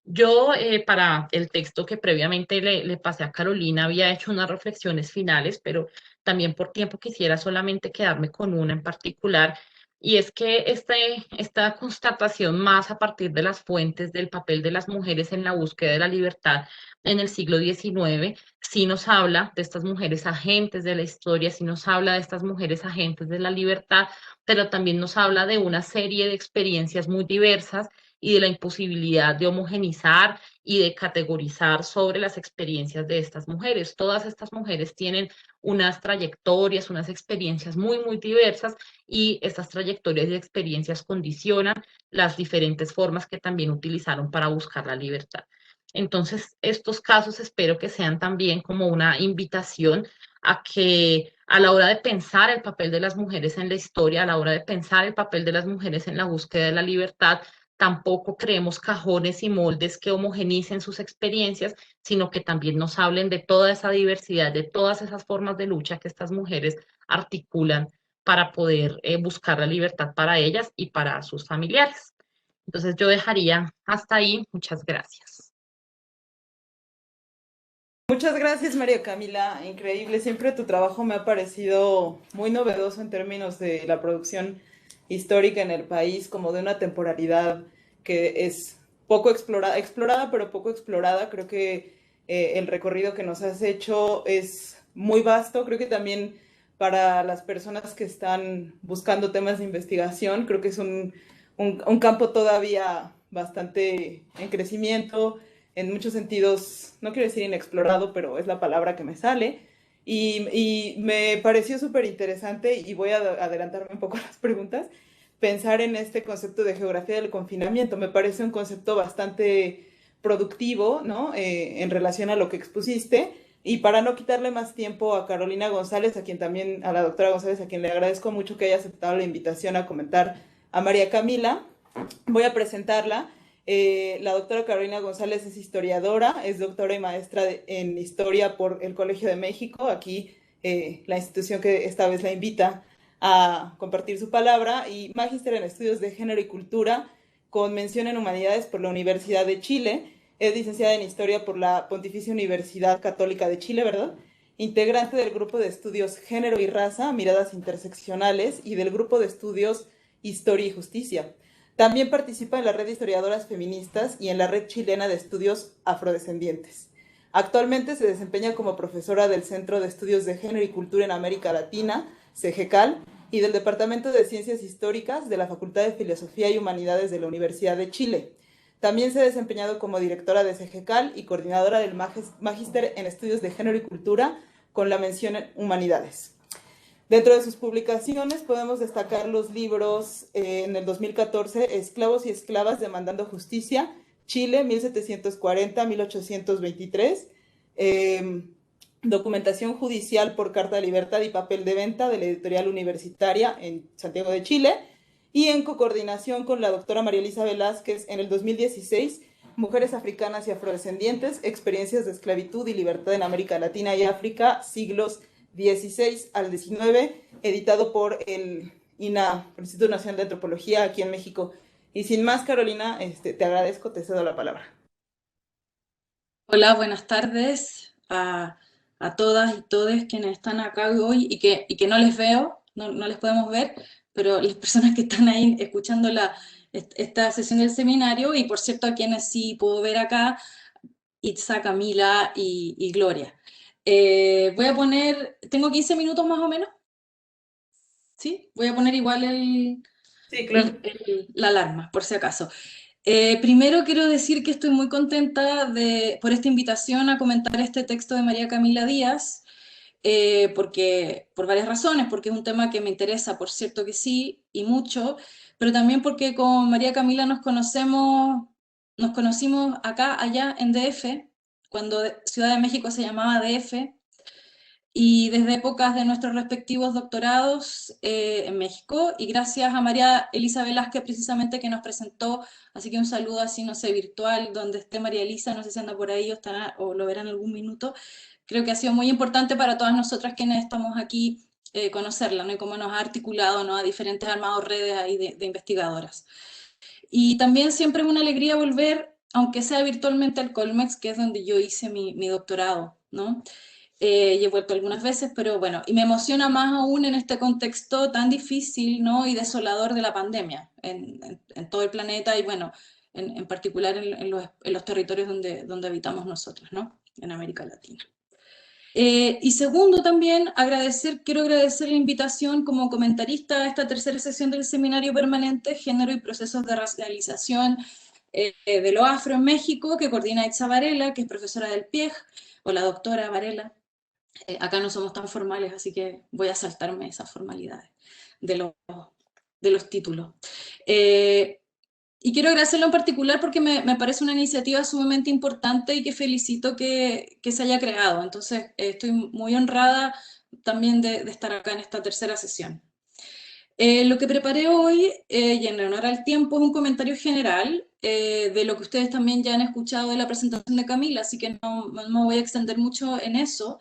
Yo, para el texto que previamente le pasé a Carolina, había hecho unas reflexiones finales, pero también por tiempo quisiera solamente quedarme con una en particular, y es que esta constatación más a partir de las fuentes del papel de las mujeres en la búsqueda de la libertad en el siglo XIX, sí nos habla de estas mujeres agentes de la historia, sí nos habla de estas mujeres agentes de la libertad, pero también nos habla de una serie de experiencias muy diversas y de la imposibilidad de homogenizar y de categorizar sobre las experiencias de estas mujeres. Todas estas mujeres tienen unas trayectorias, unas experiencias muy, muy diversas y estas trayectorias y experiencias condicionan las diferentes formas que también utilizaron para buscar la libertad. Entonces, estos casos espero que sean también como una invitación a que a la hora de pensar el papel de las mujeres en la historia, a la hora de pensar el papel de las mujeres en la búsqueda de la libertad, tampoco creemos cajones y moldes que homogenicen sus experiencias, sino que también nos hablen de toda esa diversidad, de todas esas formas de lucha que estas mujeres articulan para poder buscar la libertad para ellas y para sus familiares. Entonces yo dejaría hasta ahí. Muchas gracias. Muchas gracias, María Camila. Increíble. Siempre tu trabajo me ha parecido muy novedoso en términos de la producción histórica en el país, como de una temporalidad que es poco explorada, pero poco explorada. Creo que el recorrido que nos has hecho es muy vasto. Creo que también para las personas que están buscando temas de investigación. Creo que es un campo todavía bastante en crecimiento, en muchos sentidos, no quiero decir inexplorado, pero es la palabra que me sale. Y me pareció súper interesante, y voy a adelantarme un poco a las preguntas, pensar en este concepto de geografía del confinamiento. Me parece un concepto bastante productivo, ¿no? En relación a lo que expusiste. Y para no quitarle más tiempo a Carolina González, a la doctora González, a quien le agradezco mucho que haya aceptado la invitación a comentar a María Camila, voy a presentarla. La doctora Carolina González es historiadora, es doctora y maestra en historia por el Colegio de México, aquí la institución que esta vez la invita a compartir su palabra, y magíster en estudios de género y cultura, con mención en humanidades por la Universidad de Chile. Es licenciada en historia por la Pontificia Universidad Católica de Chile, ¿verdad? Integrante del grupo de estudios Género y Raza, Miradas Interseccionales, y del grupo de estudios Historia y Justicia. También participa en la red de historiadoras feministas y en la red chilena de estudios afrodescendientes. Actualmente se desempeña como profesora del Centro de Estudios de Género y Cultura en América Latina, CEGECAL, y del Departamento de Ciencias Históricas de la Facultad de Filosofía y Humanidades de la Universidad de Chile. También se ha desempeñado como directora de CEGECAL y coordinadora del Magíster en Estudios de Género y Cultura, con la mención en Humanidades. Dentro de sus publicaciones podemos destacar los libros en el 2014, Esclavos y Esclavas demandando justicia, Chile, 1740-1823, Documentación judicial por carta de libertad y papel de venta, de la editorial Universitaria en Santiago de Chile, y en coordinación con la doctora María Elisa Velázquez en el 2016, Mujeres africanas y afrodescendientes, experiencias de esclavitud y libertad en América Latina y África, siglos 16 al 19, editado por el INA, el Instituto Nacional de Antropología, aquí en México. Y sin más, Carolina, te agradezco, te cedo la palabra. Hola, buenas tardes a todas y todos quienes están acá hoy y que no les veo, no les podemos ver, pero las personas que están ahí escuchando esta sesión del seminario, y por cierto a quienes sí puedo ver acá, Itza, Camila y Gloria. Voy a poner, tengo 15 minutos más o menos, ¿sí? Voy a poner igual Sí, claro. la alarma, por si acaso. Primero quiero decir que estoy muy contenta por esta invitación a comentar este texto de María Camila Díaz, por varias razones, porque es un tema que me interesa, por cierto que sí, y mucho, pero también porque con María Camila nos conocimos acá, allá en DF, cuando Ciudad de México se llamaba DF, y desde épocas de nuestros respectivos doctorados en México, y gracias a María Elisa Velázquez precisamente que nos presentó, así que un saludo así, no sé, virtual, donde esté María Elisa, no sé si anda por ahí o lo verán en algún minuto. Creo que ha sido muy importante para todas nosotras quienes estamos aquí conocerla, ¿no? Y cómo nos ha articulado, ¿no? A diferentes armados redes ahí de investigadoras. Y también siempre es una alegría volver, aunque sea virtualmente, al Colmex, que es donde yo hice mi doctorado, ¿no? Y he vuelto algunas veces, pero bueno, y me emociona más aún en este contexto tan difícil, ¿no? Y desolador de la pandemia en todo el planeta y bueno, en particular en los territorios donde habitamos nosotros, ¿no? En América Latina. Y segundo también, quiero agradecer la invitación como comentarista a esta tercera sesión del Seminario Permanente Género y Procesos de Racialización de lo Afro en México, que coordina Itza Varela, que es profesora del PIEG, o la doctora Varela. Acá no somos tan formales, así que voy a saltarme esas formalidades de los, de los títulos. Y quiero agradecerlo en particular porque me parece una iniciativa sumamente importante y que felicito que se haya creado. Entonces, estoy muy honrada también de estar acá en esta tercera sesión. Lo que preparé hoy, y en honor al tiempo, es un comentario general de lo que ustedes también ya han escuchado de la presentación de Camila, así que no me voy a extender mucho en eso.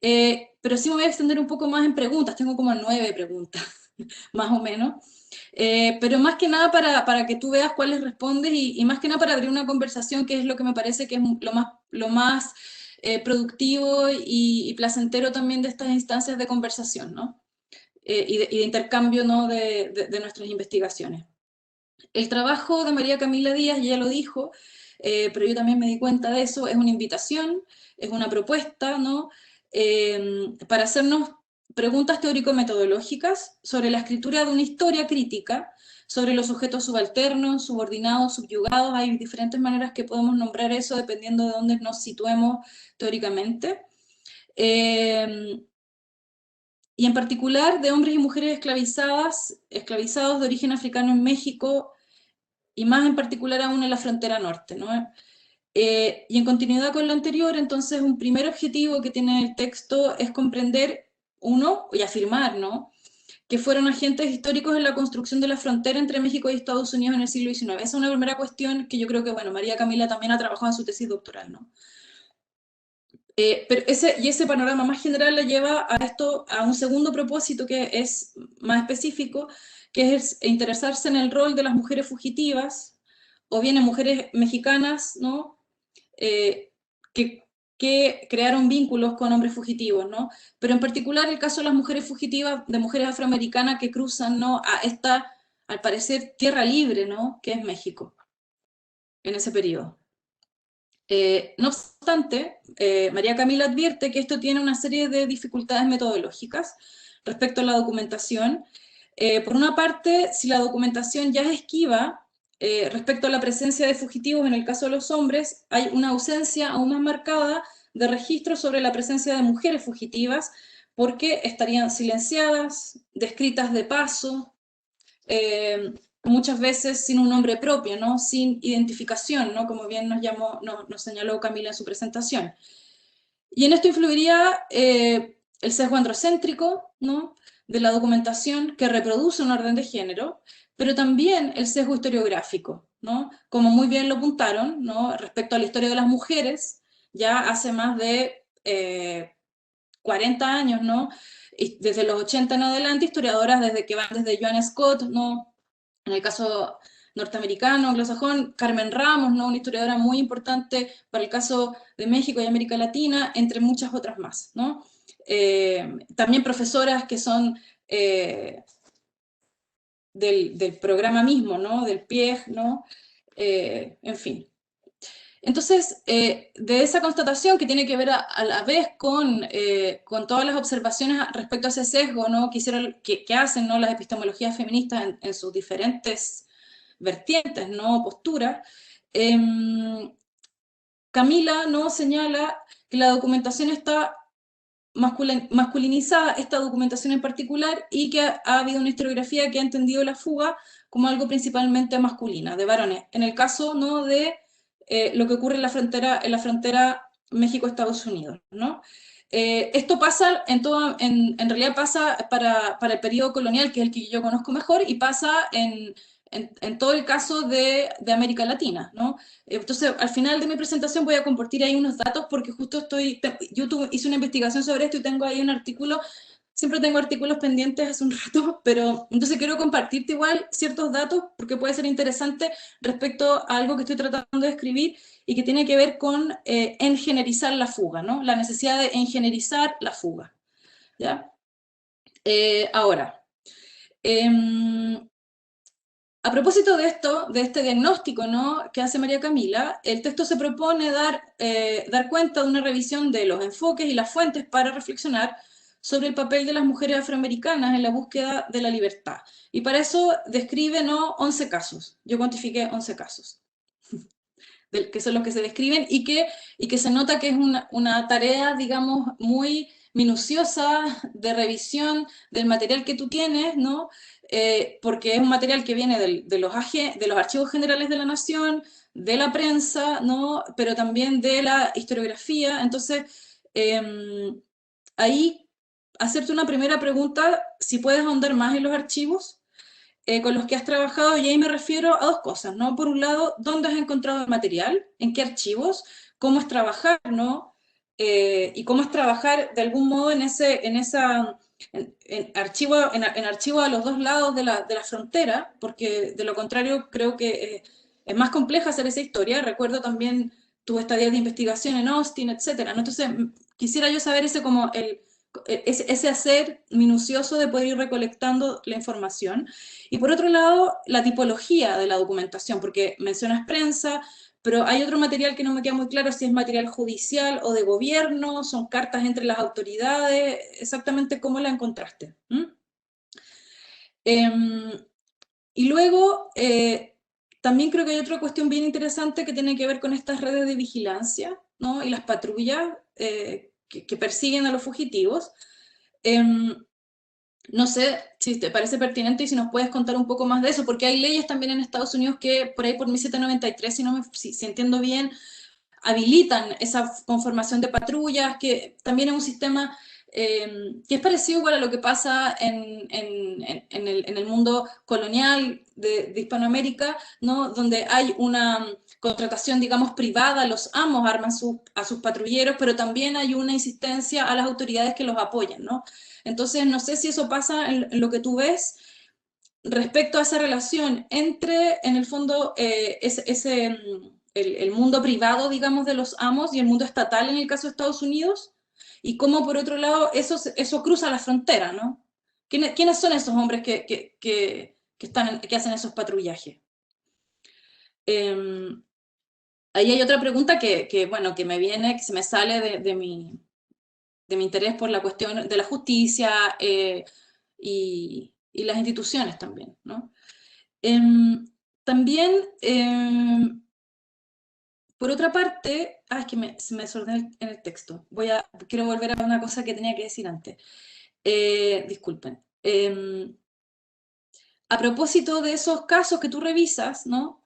Pero sí me voy a extender un poco más en preguntas, tengo como 9 preguntas, más o menos. Pero más que nada para que tú veas cuáles respondes y más que nada para abrir una conversación, que es lo que me parece que es lo más productivo y placentero también de estas instancias de conversación, ¿no? Y de intercambio, ¿no? de nuestras investigaciones. El trabajo de María Camila Díaz, ya lo dijo, pero yo también me di cuenta de eso, es una invitación, es una propuesta, ¿no? Para hacernos preguntas teórico-metodológicas sobre la escritura de una historia crítica, sobre los sujetos subalternos, subordinados, subyugados. Hay diferentes maneras que podemos nombrar eso dependiendo de dónde nos situemos teóricamente. Y en particular de hombres y mujeres esclavizados de origen africano en México, y más en particular aún en la frontera norte, ¿no? Y en continuidad con lo anterior, entonces un primer objetivo que tiene el texto es comprender, uno, y afirmar, ¿no?, que fueron agentes históricos en la construcción de la frontera entre México y Estados Unidos en el siglo XIX. Esa es una primera cuestión que yo creo que, bueno, María Camila también ha trabajado en su tesis doctoral, ¿no? Pero ese panorama más general le lleva a esto, a un segundo propósito que es más específico, que es interesarse en el rol de las mujeres fugitivas, o bien en mujeres mexicanas, ¿no?, que crearon vínculos con hombres fugitivos, ¿no? Pero en particular el caso de las mujeres fugitivas, de mujeres afroamericanas que cruzan, ¿no?, a esta, al parecer, tierra libre, ¿no?, que es México, en ese periodo. No obstante, María Camila advierte que esto tiene una serie de dificultades metodológicas respecto a la documentación. Por una parte, si la documentación ya es esquiva respecto a la presencia de fugitivos en el caso de los hombres, hay una ausencia aún más marcada de registros sobre la presencia de mujeres fugitivas, porque estarían silenciadas, descritas de paso, muchas veces sin un nombre propio, ¿no?, sin identificación, ¿no?, como bien nos señaló Camila en su presentación. Y en esto influiría el sesgo androcéntrico, ¿no?, de la documentación que reproduce un orden de género, pero también el sesgo historiográfico, ¿no?, como muy bien lo apuntaron, ¿no?, respecto a la historia de las mujeres, ya hace más de 40 años, ¿no?, y desde los 80 en adelante, historiadoras desde que van desde Joan Scott, ¿no?, en el caso norteamericano, anglosajón, Carmen Ramos, ¿no?, una historiadora muy importante para el caso de México y América Latina, entre muchas otras más, ¿no? También profesoras que son del programa mismo, ¿no?, del PIEG, ¿no? En fin. Entonces, de esa constatación que tiene que ver a la vez con todas las observaciones respecto a ese sesgo, ¿no?, que hacen, ¿no?, las epistemologías feministas en sus diferentes vertientes, ¿no?, posturas, Camila, ¿no?, señala que la documentación está masculinizada, esta documentación en particular, y que ha habido una historiografía que ha entendido la fuga como algo principalmente masculina, de varones. En el caso, ¿no?, de lo que ocurre en la frontera México-Estados Unidos, ¿no? Esto pasa en realidad pasa para el periodo colonial, que es el que yo conozco mejor, y pasa en todo el caso de América Latina, ¿no? Entonces, al final de mi presentación voy a compartir ahí unos datos, porque justo hice una investigación sobre esto y tengo ahí un artículo. Siempre tengo artículos pendientes hace un rato, pero entonces quiero compartirte igual ciertos datos porque puede ser interesante respecto a algo que estoy tratando de escribir y que tiene que ver con engenerizar la fuga, ¿no? La necesidad de engenerizar la fuga, ¿ya? Ahora, a propósito de esto, de este diagnóstico, ¿no?, que hace María Camila, el texto se propone dar cuenta de una revisión de los enfoques y las fuentes para reflexionar sobre el papel de las mujeres afroamericanas en la búsqueda de la libertad. Y para eso describe, ¿no?, 11 casos. Yo cuantifiqué 11 casos, que son los que se describen y que se nota que es una tarea, digamos, muy minuciosa de revisión del material que tú tienes, ¿no?, porque es un material que viene de los archivos generales de la Nación, de la prensa, ¿no?, pero también de la historiografía. Entonces, ahí hacerte una primera pregunta, si puedes ahondar más en los archivos con los que has trabajado, y ahí me refiero a dos cosas, ¿no? Por un lado, ¿dónde has encontrado el material? ¿En qué archivos? ¿Cómo es trabajar, ¿no? Y cómo es trabajar de algún modo en archivo a los dos lados de la frontera, porque de lo contrario creo que es más compleja hacer esa historia. Recuerdo también tus estadías de investigación en Austin, etcétera, ¿no? Entonces, quisiera yo saber ese hacer minucioso de poder ir recolectando la información. Y por otro lado, la tipología de la documentación, porque mencionas prensa, pero hay otro material que no me queda muy claro si es material judicial o de gobierno, son cartas entre las autoridades, exactamente cómo la encontraste. Y luego, también creo que hay otra cuestión bien interesante que tiene que ver con estas redes de vigilancia, ¿no? Y las patrullas que persiguen a los fugitivos. No sé si te parece pertinente y si nos puedes contar un poco más de eso, porque hay leyes también en Estados Unidos que por ahí por 1793, si entiendo bien, habilitan esa conformación de patrullas, que también es un sistema que es parecido igual a lo que pasa en el mundo colonial de Hispanoamérica, ¿no? Donde hay una contratación, digamos, privada, los amos arman a sus patrulleros, pero también hay una insistencia a las autoridades que los apoyan, ¿no? Entonces, no sé si eso pasa en lo que tú ves respecto a esa relación entre, en el fondo, el mundo privado, digamos, de los amos y el mundo estatal en el caso de Estados Unidos, y cómo, por otro lado, eso cruza la frontera, ¿no? ¿Quiénes son esos hombres que hacen esos patrullajes? Ahí hay otra pregunta bueno, que me viene, que se me sale de mi interés por la cuestión de la justicia y las instituciones también, ¿no? También, por otra parte, es que se me desordenó en el texto. Quiero volver a una cosa que tenía que decir antes. Disculpen. A propósito de esos casos que tú revisas, ¿no?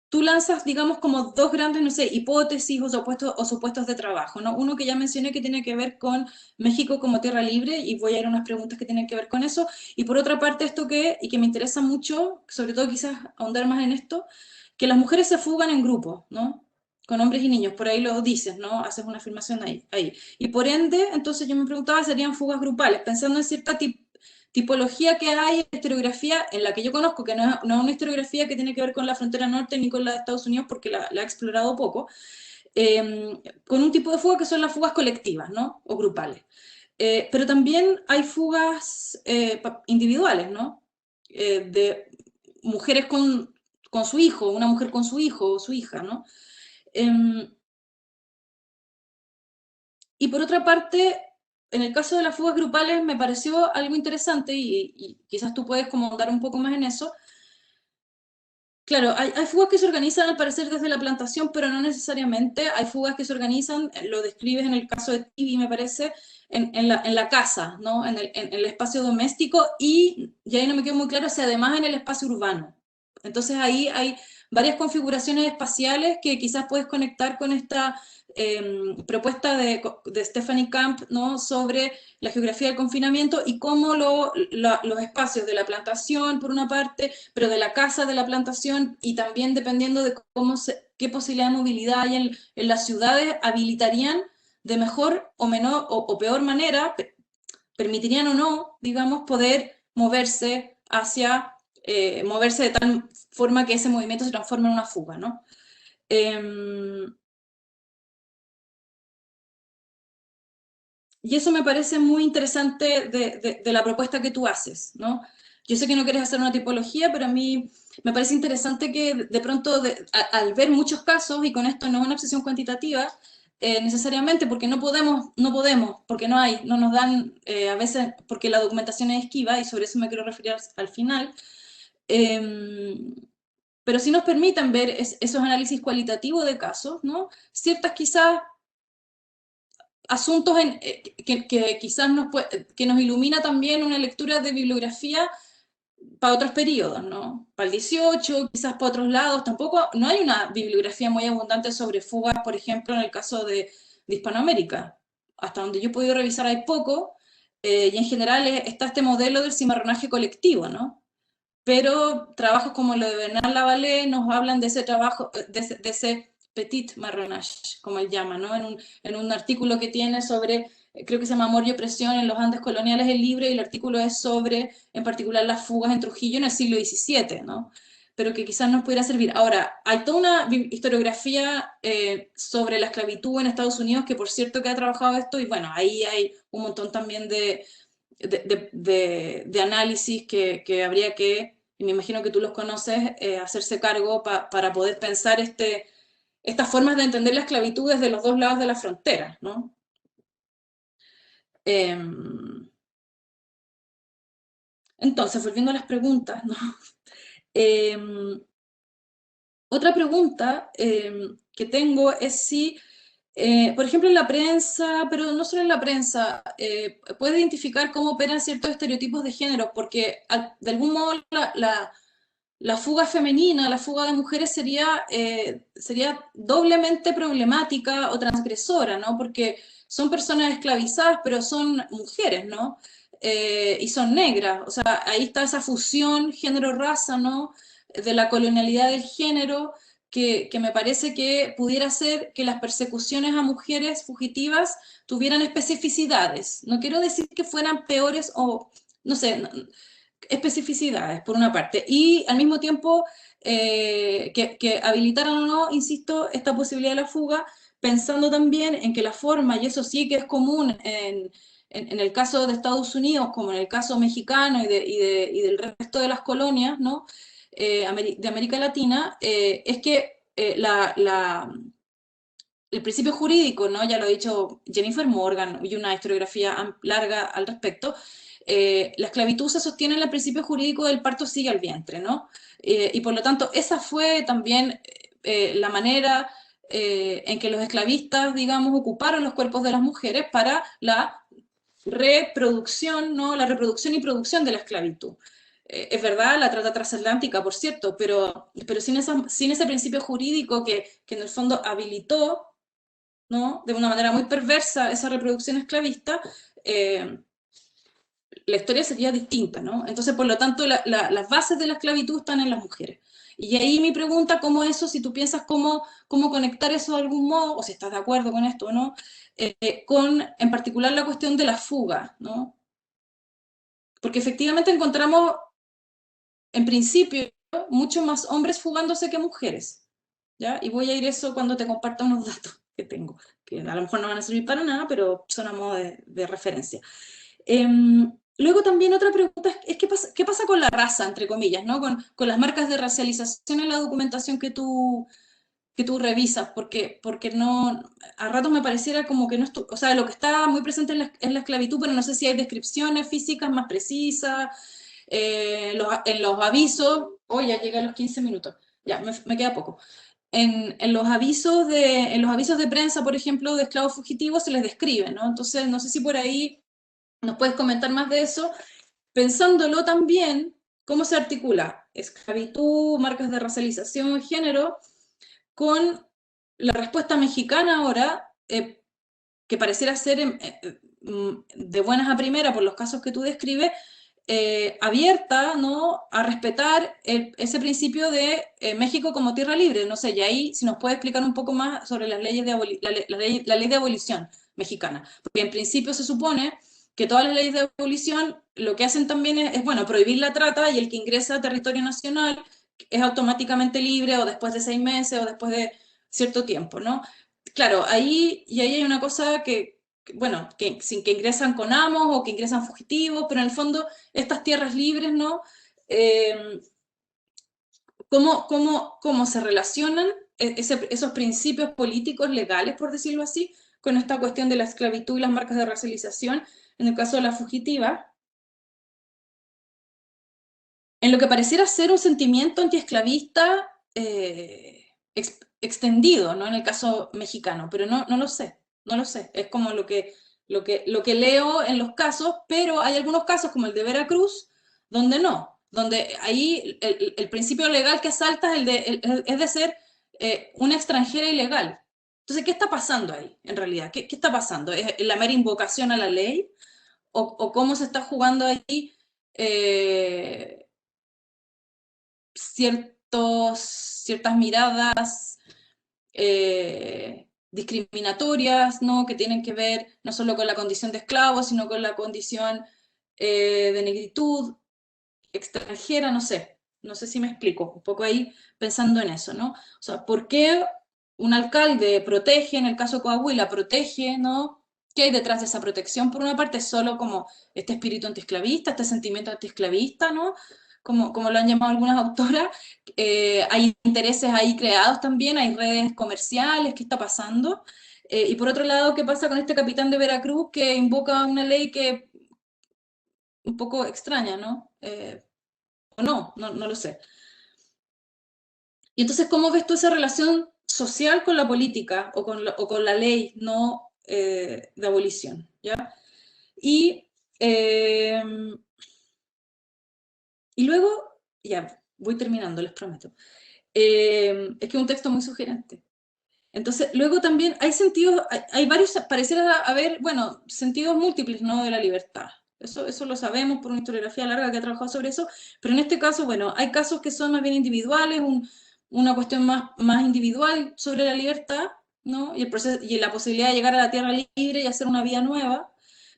Tú lanzas, digamos, como dos grandes, no sé, hipótesis o supuestos de trabajo, ¿no? Uno que ya mencioné que tiene que ver con México como tierra libre, y voy a ir a unas preguntas que tienen que ver con eso, y por otra parte y que me interesa mucho, sobre todo quizás ahondar más en esto, que las mujeres se fugan en grupos, ¿no? Con hombres y niños, por ahí lo dices, ¿no? Haces una afirmación ahí. Y por ende, entonces yo me preguntaba, serían fugas grupales, pensando en cierta tipología que hay en la historiografía, en la que yo conozco, que no es una historiografía que tiene que ver con la frontera norte ni con la de Estados Unidos, porque la he explorado poco, con un tipo de fuga que son las fugas colectivas, ¿no? O grupales. Pero también hay fugas individuales, ¿no? De mujeres con su hijo, una mujer con su hijo o su hija, ¿no? Y por otra parte, en el caso de las fugas grupales me pareció algo interesante y quizás tú puedes como dar un poco más en eso. Claro, hay fugas que se organizan al parecer desde la plantación, pero no necesariamente. Hay fugas que se organizan, lo describes en el caso de Tibi, me parece, en la casa, ¿no? En el espacio doméstico y ahí no me quedó muy claro si además en el espacio urbano. Entonces ahí hay varias configuraciones espaciales que quizás puedes conectar con esta propuesta de Stephanie Camp, ¿no? Sobre la geografía del confinamiento y cómo los espacios de la plantación, por una parte, pero de la casa de la plantación y también dependiendo de qué posibilidad de movilidad hay en las ciudades, habilitarían de mejor o menor o peor manera, permitirían o no, digamos, poder moverse de tal forma que ese movimiento se transforme en una fuga, ¿no? Y eso me parece muy interesante de la propuesta que tú haces, ¿no? Yo sé que no quieres hacer una tipología, pero a mí me parece interesante que de pronto, al ver muchos casos, y con esto no es una obsesión cuantitativa, necesariamente, porque no podemos, porque no nos dan, a veces, porque la documentación es esquiva, y sobre eso me quiero referir al final, pero sí nos permiten ver esos análisis cualitativos de casos, ¿no? Ciertas quizás asuntos que quizás que nos ilumina también una lectura de bibliografía para otros periodos, ¿no? Para el 18, quizás para otros lados, tampoco, no hay una bibliografía muy abundante sobre fugas, por ejemplo, en el caso de Hispanoamérica. Hasta donde yo he podido revisar hay poco, y en general está este modelo del cimarronaje colectivo, ¿no? Pero trabajos como lo de Bernard Lavalle nos hablan de ese trabajo, de ese petit marronage, como él llama, ¿no? En un artículo que tiene sobre, creo que se llama Amor y opresión en los Andes coloniales, el libro, y el artículo es sobre, en particular, las fugas en Trujillo en el siglo XVII, ¿no? Pero que quizás nos pudiera servir. Ahora, hay toda una historiografía sobre la esclavitud en Estados Unidos, que por cierto que ha trabajado esto, y bueno, ahí hay un montón también de análisis que habría que y me imagino que tú los conoces, hacerse cargo para poder pensar estas formas de entender la esclavitud desde los dos lados de la frontera, ¿no? Entonces, volviendo a las preguntas, ¿no? Otra pregunta que tengo es si, por ejemplo, en la prensa, pero no solo en la prensa, puede identificar cómo operan ciertos estereotipos de género, porque de algún modo la fuga femenina, la fuga de mujeres sería doblemente problemática o transgresora, ¿no? Porque son personas esclavizadas, pero son mujeres, ¿no? Y son negras, o sea, ahí está esa fusión género-raza, ¿no? De la colonialidad del género, que me parece que pudiera ser que las persecuciones a mujeres fugitivas tuvieran especificidades. No quiero decir que fueran peores o, no sé, especificidades, por una parte, y al mismo tiempo que habilitaran o no, insisto, esta posibilidad de la fuga, pensando también en que la forma, y eso sí que es común en el caso de Estados Unidos, como en el caso mexicano y del resto de las colonias, ¿no? De América Latina, es que el principio jurídico, ¿no? Ya lo ha dicho Jennifer Morgan y una historiografía larga al respecto, la esclavitud se sostiene en el principio jurídico del parto sigue al vientre, ¿no? Y por lo tanto, esa fue también la manera en que los esclavistas, digamos, ocuparon los cuerpos de las mujeres para la reproducción, ¿no? La reproducción y producción de la esclavitud. Es verdad, la trata transatlántica, por cierto, pero sin ese principio jurídico que en el fondo habilitó, ¿no? De una manera muy perversa esa reproducción esclavista, la historia sería distinta, ¿no? Entonces, por lo tanto, las bases de la esclavitud están en las mujeres. Y ahí mi pregunta, ¿cómo eso, si tú piensas cómo conectar eso de algún modo, o si estás de acuerdo con esto o no, con en particular la cuestión de la fuga, ¿no? Porque efectivamente encontramos, en principio, mucho más hombres fugándose que mujeres, ¿ya? Y voy a ir a eso cuando te comparta unos datos que tengo, que a lo mejor no van a servir para nada, pero son a modo de referencia. Luego también otra pregunta es ¿qué pasa con la raza, entre comillas, ¿no? Con las marcas de racialización en la documentación que tú revisas, porque no, a ratos me pareciera como que no, o sea, lo que está muy presente es la esclavitud, pero no sé si hay descripciones físicas más precisas, en los avisos, ya llegué a los 15 minutos, ya, me queda poco. En los avisos de prensa, por ejemplo, de esclavos fugitivos se les describe, ¿no? Entonces, no sé si por ahí nos puedes comentar más de eso, pensándolo también, cómo se articula esclavitud, marcas de racialización, género, con la respuesta mexicana ahora, que pareciera ser de buenas a primeras por los casos que tú describes, abierta, ¿no? A respetar ese principio de México como tierra libre. No sé, y ahí si nos puede explicar un poco más sobre las leyes la ley de abolición mexicana. Porque en principio se supone que todas las leyes de abolición lo que hacen también bueno, prohibir la trata, y el que ingresa a territorio nacional es automáticamente libre o después de 6 meses o después de cierto tiempo, ¿no? Claro, ahí hay una cosa bueno, sin que ingresan con amos o que ingresan fugitivos, pero en el fondo estas tierras libres, ¿no? ¿Cómo se relacionan esos principios políticos legales, por decirlo así, con esta cuestión de la esclavitud y las marcas de racialización, en el caso de la fugitiva, en lo que pareciera ser un sentimiento antiesclavista extendido, ¿no? En el caso mexicano, pero no lo sé, no lo sé. Es como lo que leo en los casos, pero hay algunos casos, como el de Veracruz, donde no, donde ahí el principio legal que salta es de ser una extranjera ilegal. Entonces, ¿qué está pasando ahí, en realidad? ¿Qué está pasando? ¿Es la mera invocación a la ley? ¿O cómo se está jugando ahí ciertas miradas discriminatorias, ¿no? Que tienen que ver no solo con la condición de esclavo, sino con la condición de negritud, extranjera, no sé si me explico, un poco ahí pensando en eso, ¿no? O sea, ¿por qué un alcalde protege, en el caso Coahuila, protege, ¿no? ¿Qué hay detrás de esa protección? Por una parte, solo como este espíritu antiesclavista, este sentimiento antiesclavista, ¿no? como lo han llamado algunas autoras. Hay intereses ahí creados también, hay redes comerciales, ¿qué está pasando? Y por otro lado, ¿qué pasa con este capitán de Veracruz que invoca una ley que un poco extraña, ¿no? O no lo sé. Y entonces, ¿cómo ves tú esa relación social con la política o con la ley no de abolición? ¿Ya? Y, eh, y luego, ya, voy terminando, les prometo. Es que es un texto muy sugerente. Entonces, luego también hay sentidos, hay varios, pareciera haber, bueno, sentidos múltiples, ¿no? De la libertad. Eso lo sabemos por una historiografía larga que ha trabajado sobre eso, pero en este caso, bueno, hay casos que son más bien individuales, una cuestión más individual sobre la libertad, ¿no? Y, el proceso, y la posibilidad de llegar a la tierra libre y hacer una vida nueva,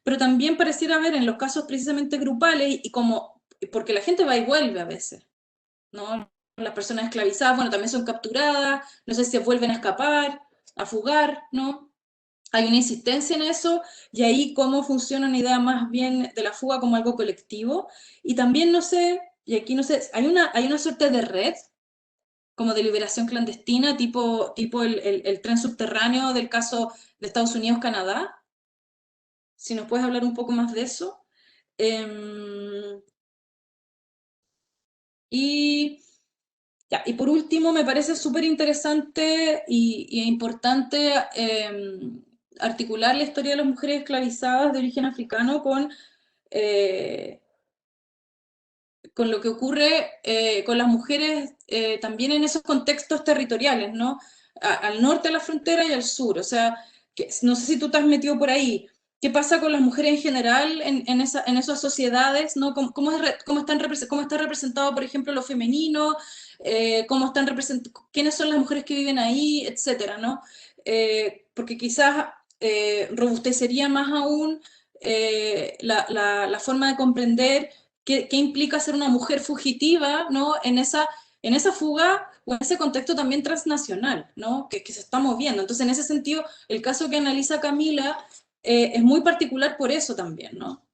pero también pareciera haber en los casos precisamente grupales, y como, porque la gente va y vuelve a veces, ¿no? Las personas esclavizadas, bueno, también son capturadas, no sé si se vuelven a escapar, a fugar, ¿no? Hay una insistencia en eso, y ahí cómo funciona una idea más bien de la fuga como algo colectivo, y también no sé, y aquí no sé, hay una suerte de red, como de liberación clandestina, tipo el tren subterráneo del caso de Estados Unidos-Canadá, si nos puedes hablar un poco más de eso. Y ya, y por último, me parece súper interesante e importante articular la historia de las mujeres esclavizadas de origen africano eh, con lo que ocurre con las mujeres también en esos contextos territoriales, ¿no? Al norte de la frontera y al sur. O sea, no sé si tú te has metido por ahí. ¿Qué pasa con las mujeres en general en esas sociedades? ¿No? ¿Cómo está representado, por ejemplo, lo femenino? ¿Quiénes son las mujeres que viven ahí? Etcétera, ¿no? Porque quizás robustecería más aún la forma de comprender qué implica ser una mujer fugitiva, ¿no? En esa fuga o en ese contexto también transnacional, ¿no? Que se está moviendo. Entonces, en ese sentido, el caso que analiza Camila es muy particular por eso también, ¿no?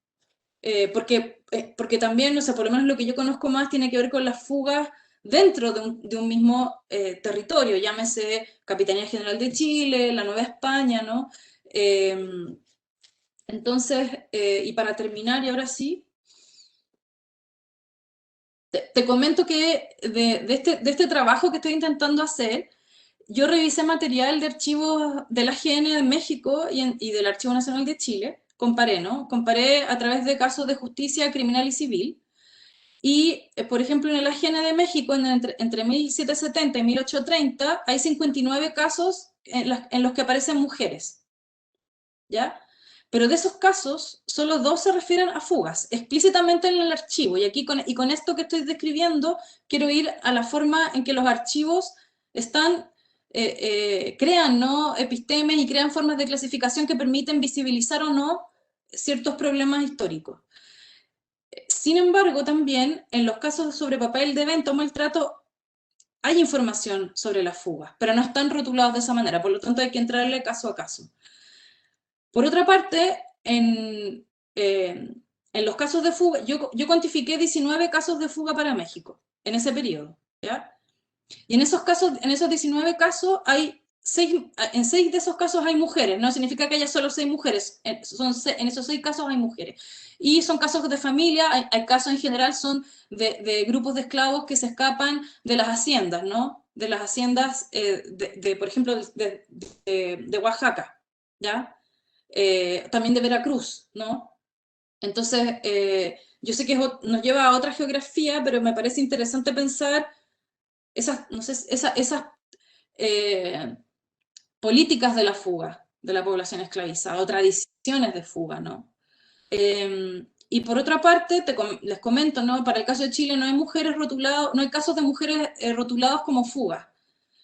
Porque también, no sé, por lo menos lo que yo conozco más tiene que ver con las fugas dentro de un mismo territorio, llámese Capitanía General de Chile, la Nueva España, ¿no? Entonces, y para terminar, y ahora sí, te comento que de este trabajo que estoy intentando hacer, yo revisé material de archivos de la GN de México y del Archivo Nacional de Chile, comparé, ¿no? Comparé a través de casos de justicia criminal y civil, y, por ejemplo, en el AGN de México, entre 1770 y 1830, hay 59 casos en los que aparecen mujeres, ¿ya? Pero de esos casos, solo 2 se refieren a fugas, explícitamente en el archivo. Y aquí con esto que estoy describiendo, quiero ir a la forma en que los archivos crean, ¿no? Epistemes y crean formas de clasificación que permiten visibilizar o no ciertos problemas históricos. Sin embargo, también en los casos sobre papel de venta o maltrato hay información sobre las fugas, pero no están rotulados de esa manera, por lo tanto hay que entrarle caso a caso. Por otra parte, en los casos de fuga, yo cuantifiqué 19 casos de fuga para México en ese periodo, ¿ya? Y en esos casos, en esos 19 casos, en 6 de esos casos hay mujeres, no significa que haya solo 6 mujeres, en esos 6 casos hay mujeres. Y son casos de familia, hay casos en general son de grupos de esclavos que se escapan de las haciendas, ¿no? De las haciendas, por ejemplo, de Oaxaca, ¿ya? También de Veracruz, ¿no? Entonces, yo sé que nos lleva a otra geografía, pero me parece interesante pensar no sé, esas políticas de la fuga de la población esclavizada o tradiciones de fuga, ¿no? Y por otra parte, les comento, ¿no? Para el caso de Chile no hay mujeres rotuladas, no hay casos de mujeres rotulados como fugas.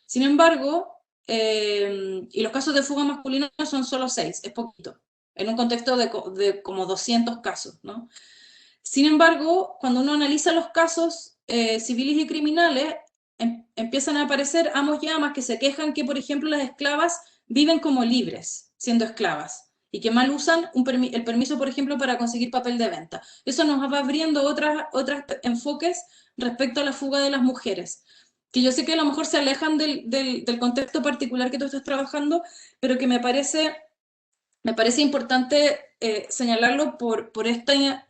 Sin embargo, y los casos de fuga masculinos son solo 6, es poquito, en un contexto de como 200 casos, ¿no? Sin embargo, cuando uno analiza los casos civiles y criminales, empiezan a aparecer amos y amas que se quejan que, por ejemplo, las esclavas viven como libres, siendo esclavas, y que mal usan el permiso, por ejemplo, para conseguir papel de venta. Eso nos va abriendo otros enfoques respecto a la fuga de las mujeres, que yo sé que a lo mejor se alejan del contexto particular que tú estás trabajando, pero que me parece importante señalarlo por esta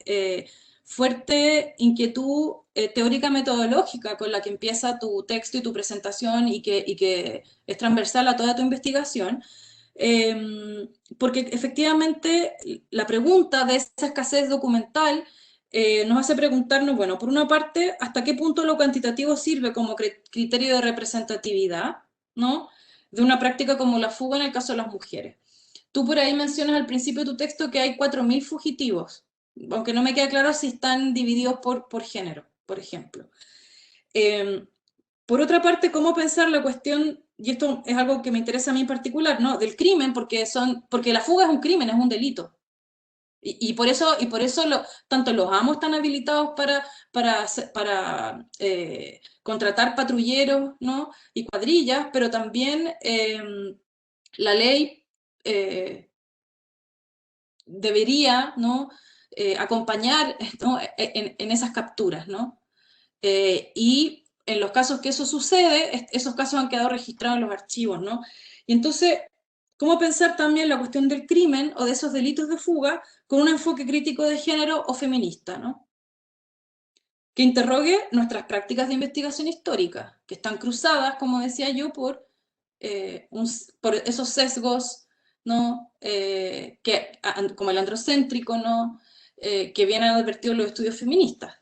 fuerte inquietud teórica metodológica con la que empieza tu texto y tu presentación y que es transversal a toda tu investigación, porque efectivamente la pregunta de esa escasez documental nos hace preguntarnos, bueno, por una parte, ¿hasta qué punto lo cuantitativo sirve como criterio de representatividad, ¿no?, de una práctica como la fuga en el caso de las mujeres? Tú por ahí mencionas al principio de tu texto que hay 4.000 fugitivos, aunque no me queda claro si están divididos por género, por ejemplo. Por otra parte, ¿cómo pensar la cuestión, y esto es algo que me interesa a mí en particular, ¿no?, del crimen, porque la fuga es un crimen, es un delito. Y por eso tanto los amos están habilitados para contratar patrulleros, ¿no?, y cuadrillas, pero también la ley debería, ¿no?, acompañar, ¿no?, en esas capturas, ¿no? Y en los casos que eso sucede, esos casos han quedado registrados en los archivos, ¿no? Y entonces, ¿cómo pensar también la cuestión del crimen o de esos delitos de fuga con un enfoque crítico de género o feminista, ¿no?, que interrogue nuestras prácticas de investigación histórica, que están cruzadas, como decía yo, por esos sesgos, ¿no?, como el androcéntrico, ¿no?, que vienen advertidos los estudios feministas.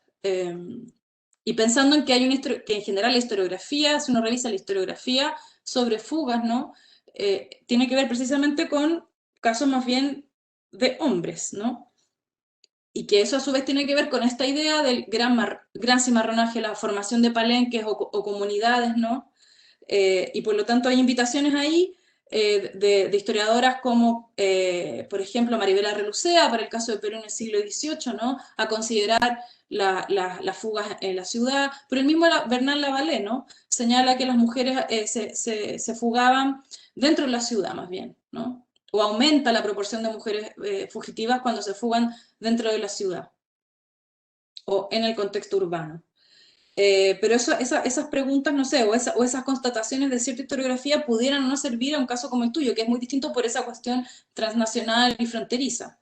Y pensando en que que en general la historiografía, si uno revisa la historiografía sobre fugas, ¿no?, tiene que ver precisamente con casos más bien de hombres, ¿no? Y que eso a su vez tiene que ver con esta idea del gran cimarronaje, la formación de palenques o comunidades, ¿no? Y por lo tanto hay invitaciones ahí de historiadoras como, por ejemplo, Maribela Relucea, para el caso de Perú en el siglo XVIII, ¿no?, a considerar las fugas en la ciudad, pero el mismo Bernal Lavallee, ¿no?, señala que las mujeres se fugaban dentro de la ciudad más bien, ¿no?, o aumenta la proporción de mujeres fugitivas cuando se fugan dentro de la ciudad o en el contexto urbano. Pero esas preguntas, no sé, o esas constataciones de cierta historiografía pudieran no servir a un caso como el tuyo, que es muy distinto por esa cuestión transnacional y fronteriza.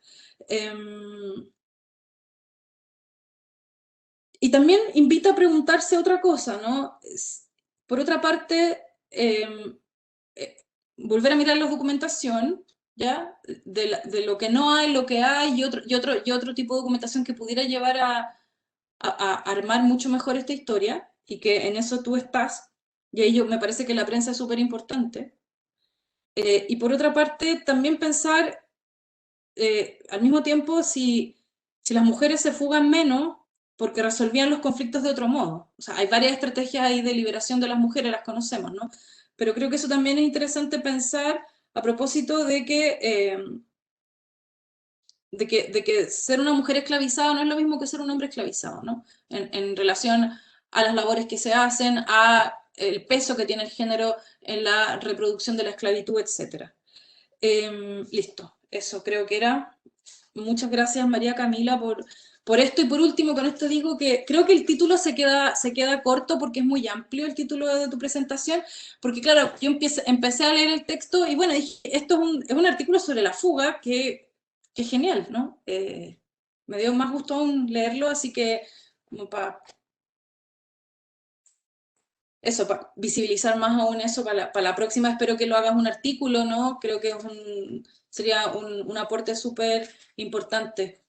Y también invita a preguntarse otra cosa, ¿no? Por otra parte, volver a mirar la documentación, ¿ya?, de lo que no hay, lo que hay, y otro tipo de documentación que pudiera llevar a armar mucho mejor esta historia, y que en eso tú estás, y ahí me parece que la prensa es súper importante. Y por otra parte, también pensar al mismo tiempo si las mujeres se fugan menos porque resolvían los conflictos de otro modo. O sea, hay varias estrategias ahí de liberación de las mujeres, las conocemos, ¿no? Pero creo que eso también es interesante pensar a propósito de que ser una mujer esclavizada no es lo mismo que ser un hombre esclavizado, ¿no? En relación a las labores que se hacen, a el peso que tiene el género en la reproducción de la esclavitud, etc. Listo, eso creo que era. Muchas gracias, María Camila, por esto. Y por último, con esto digo que creo que el título se queda corto porque es muy amplio el título de tu presentación, porque claro, yo empecé a leer el texto y bueno, dije, esto es un artículo sobre la fuga, que genial, ¿no? Me dio más gusto aún leerlo, así que como para eso, para visibilizar más aún eso para la próxima, espero que lo hagas un artículo, ¿no? Creo que sería un aporte súper importante.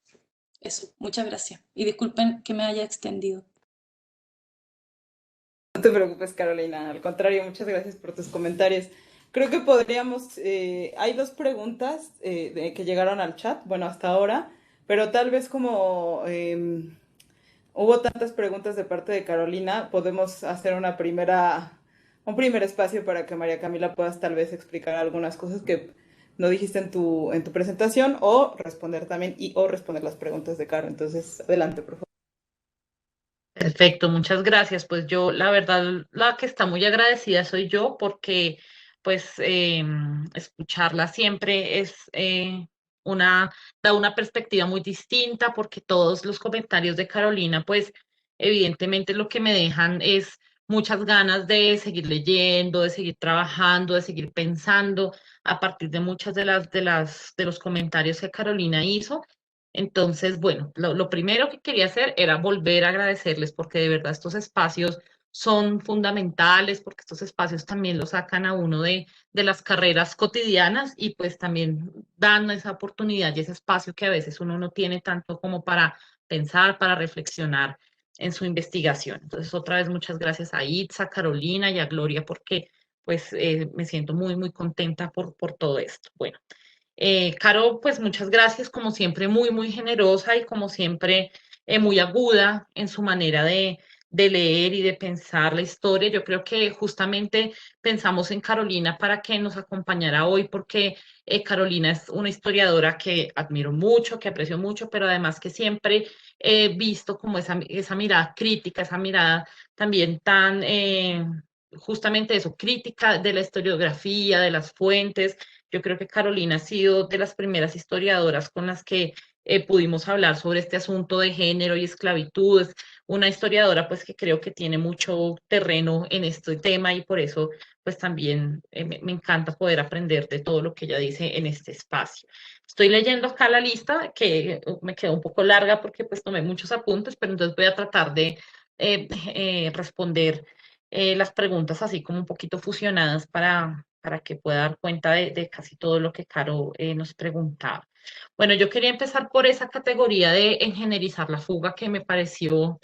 Eso, muchas gracias. Y disculpen que me haya extendido. No te preocupes, Carolina, al contrario, muchas gracias por tus comentarios. Creo que podríamos, hay dos preguntas que llegaron al chat, bueno, hasta ahora, pero tal vez como hubo tantas preguntas de parte de Carolina, podemos hacer un primer espacio para que María Camila puedas tal vez explicar algunas cosas que no dijiste en tu presentación o responder también o responder las preguntas de Caro. Entonces, adelante, por favor. Perfecto, muchas gracias. Pues yo, la verdad, la que está muy agradecida soy yo porque, pues, escucharla siempre es da una perspectiva muy distinta, porque todos los comentarios de Carolina, pues evidentemente lo que me dejan es muchas ganas de seguir leyendo, de seguir trabajando, de seguir pensando a partir de muchas de los comentarios que Carolina hizo. Entonces, bueno, lo primero que quería hacer era volver a agradecerles, porque de verdad estos espacios son fundamentales, porque estos espacios también lo sacan a uno de las carreras cotidianas y pues también dan esa oportunidad y ese espacio que a veces uno no tiene tanto como para pensar, para reflexionar en su investigación. Entonces, otra vez muchas gracias a Itza, a Carolina y a Gloria, porque pues me siento muy, muy contenta por todo esto. Bueno. Caro, pues muchas gracias, como siempre, muy, muy generosa y como siempre, muy aguda en su manera de leer y de pensar la historia. Yo creo que justamente pensamos en Carolina para que nos acompañara hoy, porque Carolina es una historiadora que admiro mucho, que aprecio mucho, pero además que siempre he visto como esa mirada crítica, esa mirada también tan... justamente eso, crítica de la historiografía, de las fuentes. Yo creo que Carolina ha sido de las primeras historiadoras con las que pudimos hablar sobre este asunto de género y esclavitud. Es una historiadora pues que creo que tiene mucho terreno en este tema y por eso pues también me encanta poder aprender de todo lo que ella dice en este espacio. Estoy leyendo acá la lista que me quedó un poco larga porque pues tomé muchos apuntes, pero entonces voy a tratar de responder las preguntas así como un poquito fusionadas para que pueda dar cuenta de casi todo lo que Caro nos preguntaba. Bueno, yo quería empezar por esa categoría de engenerizar la fuga que me pareció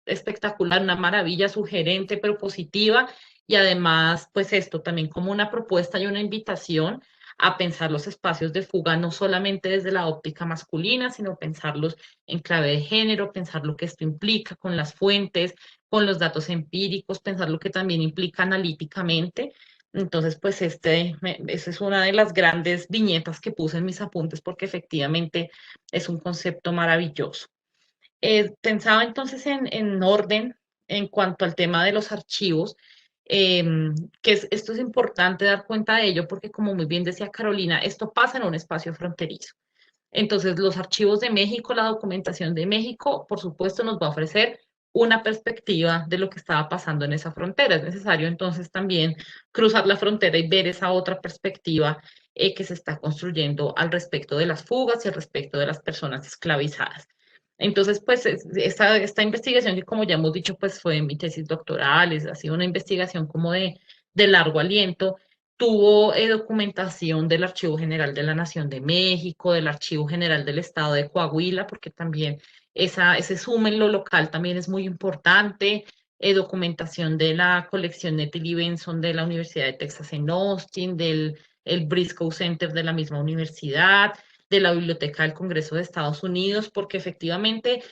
espectacular, una maravilla, sugerente, pero positiva, y además, pues esto también como una propuesta y una invitación a pensar los espacios de fuga no solamente desde la óptica masculina, sino pensarlos en clave de género, pensar lo que esto implica con las fuentes, con los datos empíricos, pensar lo que también implica analíticamente. Entonces, pues esa es una de las grandes viñetas que puse en mis apuntes porque efectivamente es un concepto maravilloso. Pensaba entonces en orden en cuanto al tema de los archivos, esto es importante dar cuenta de ello porque como muy bien decía Carolina, esto pasa en un espacio fronterizo. Entonces, los archivos de México, la documentación de México, por supuesto, nos va a ofrecer una perspectiva de lo que estaba pasando en esa frontera. Es necesario entonces también cruzar la frontera y ver esa otra perspectiva que se está construyendo al respecto de las fugas y al respecto de las personas esclavizadas. Entonces, pues esta investigación que como ya hemos dicho, pues fue mi tesis doctoral, ha sido una investigación como de largo aliento. Tuvo documentación del Archivo General de la Nación de México, del Archivo General del Estado de Coahuila, porque también ese suma en lo local también es muy importante. Documentación de la colección Nettie Benson de la Universidad de Texas en Austin, del el Briscoe Center de la misma universidad, de la Biblioteca del Congreso de Estados Unidos, porque efectivamente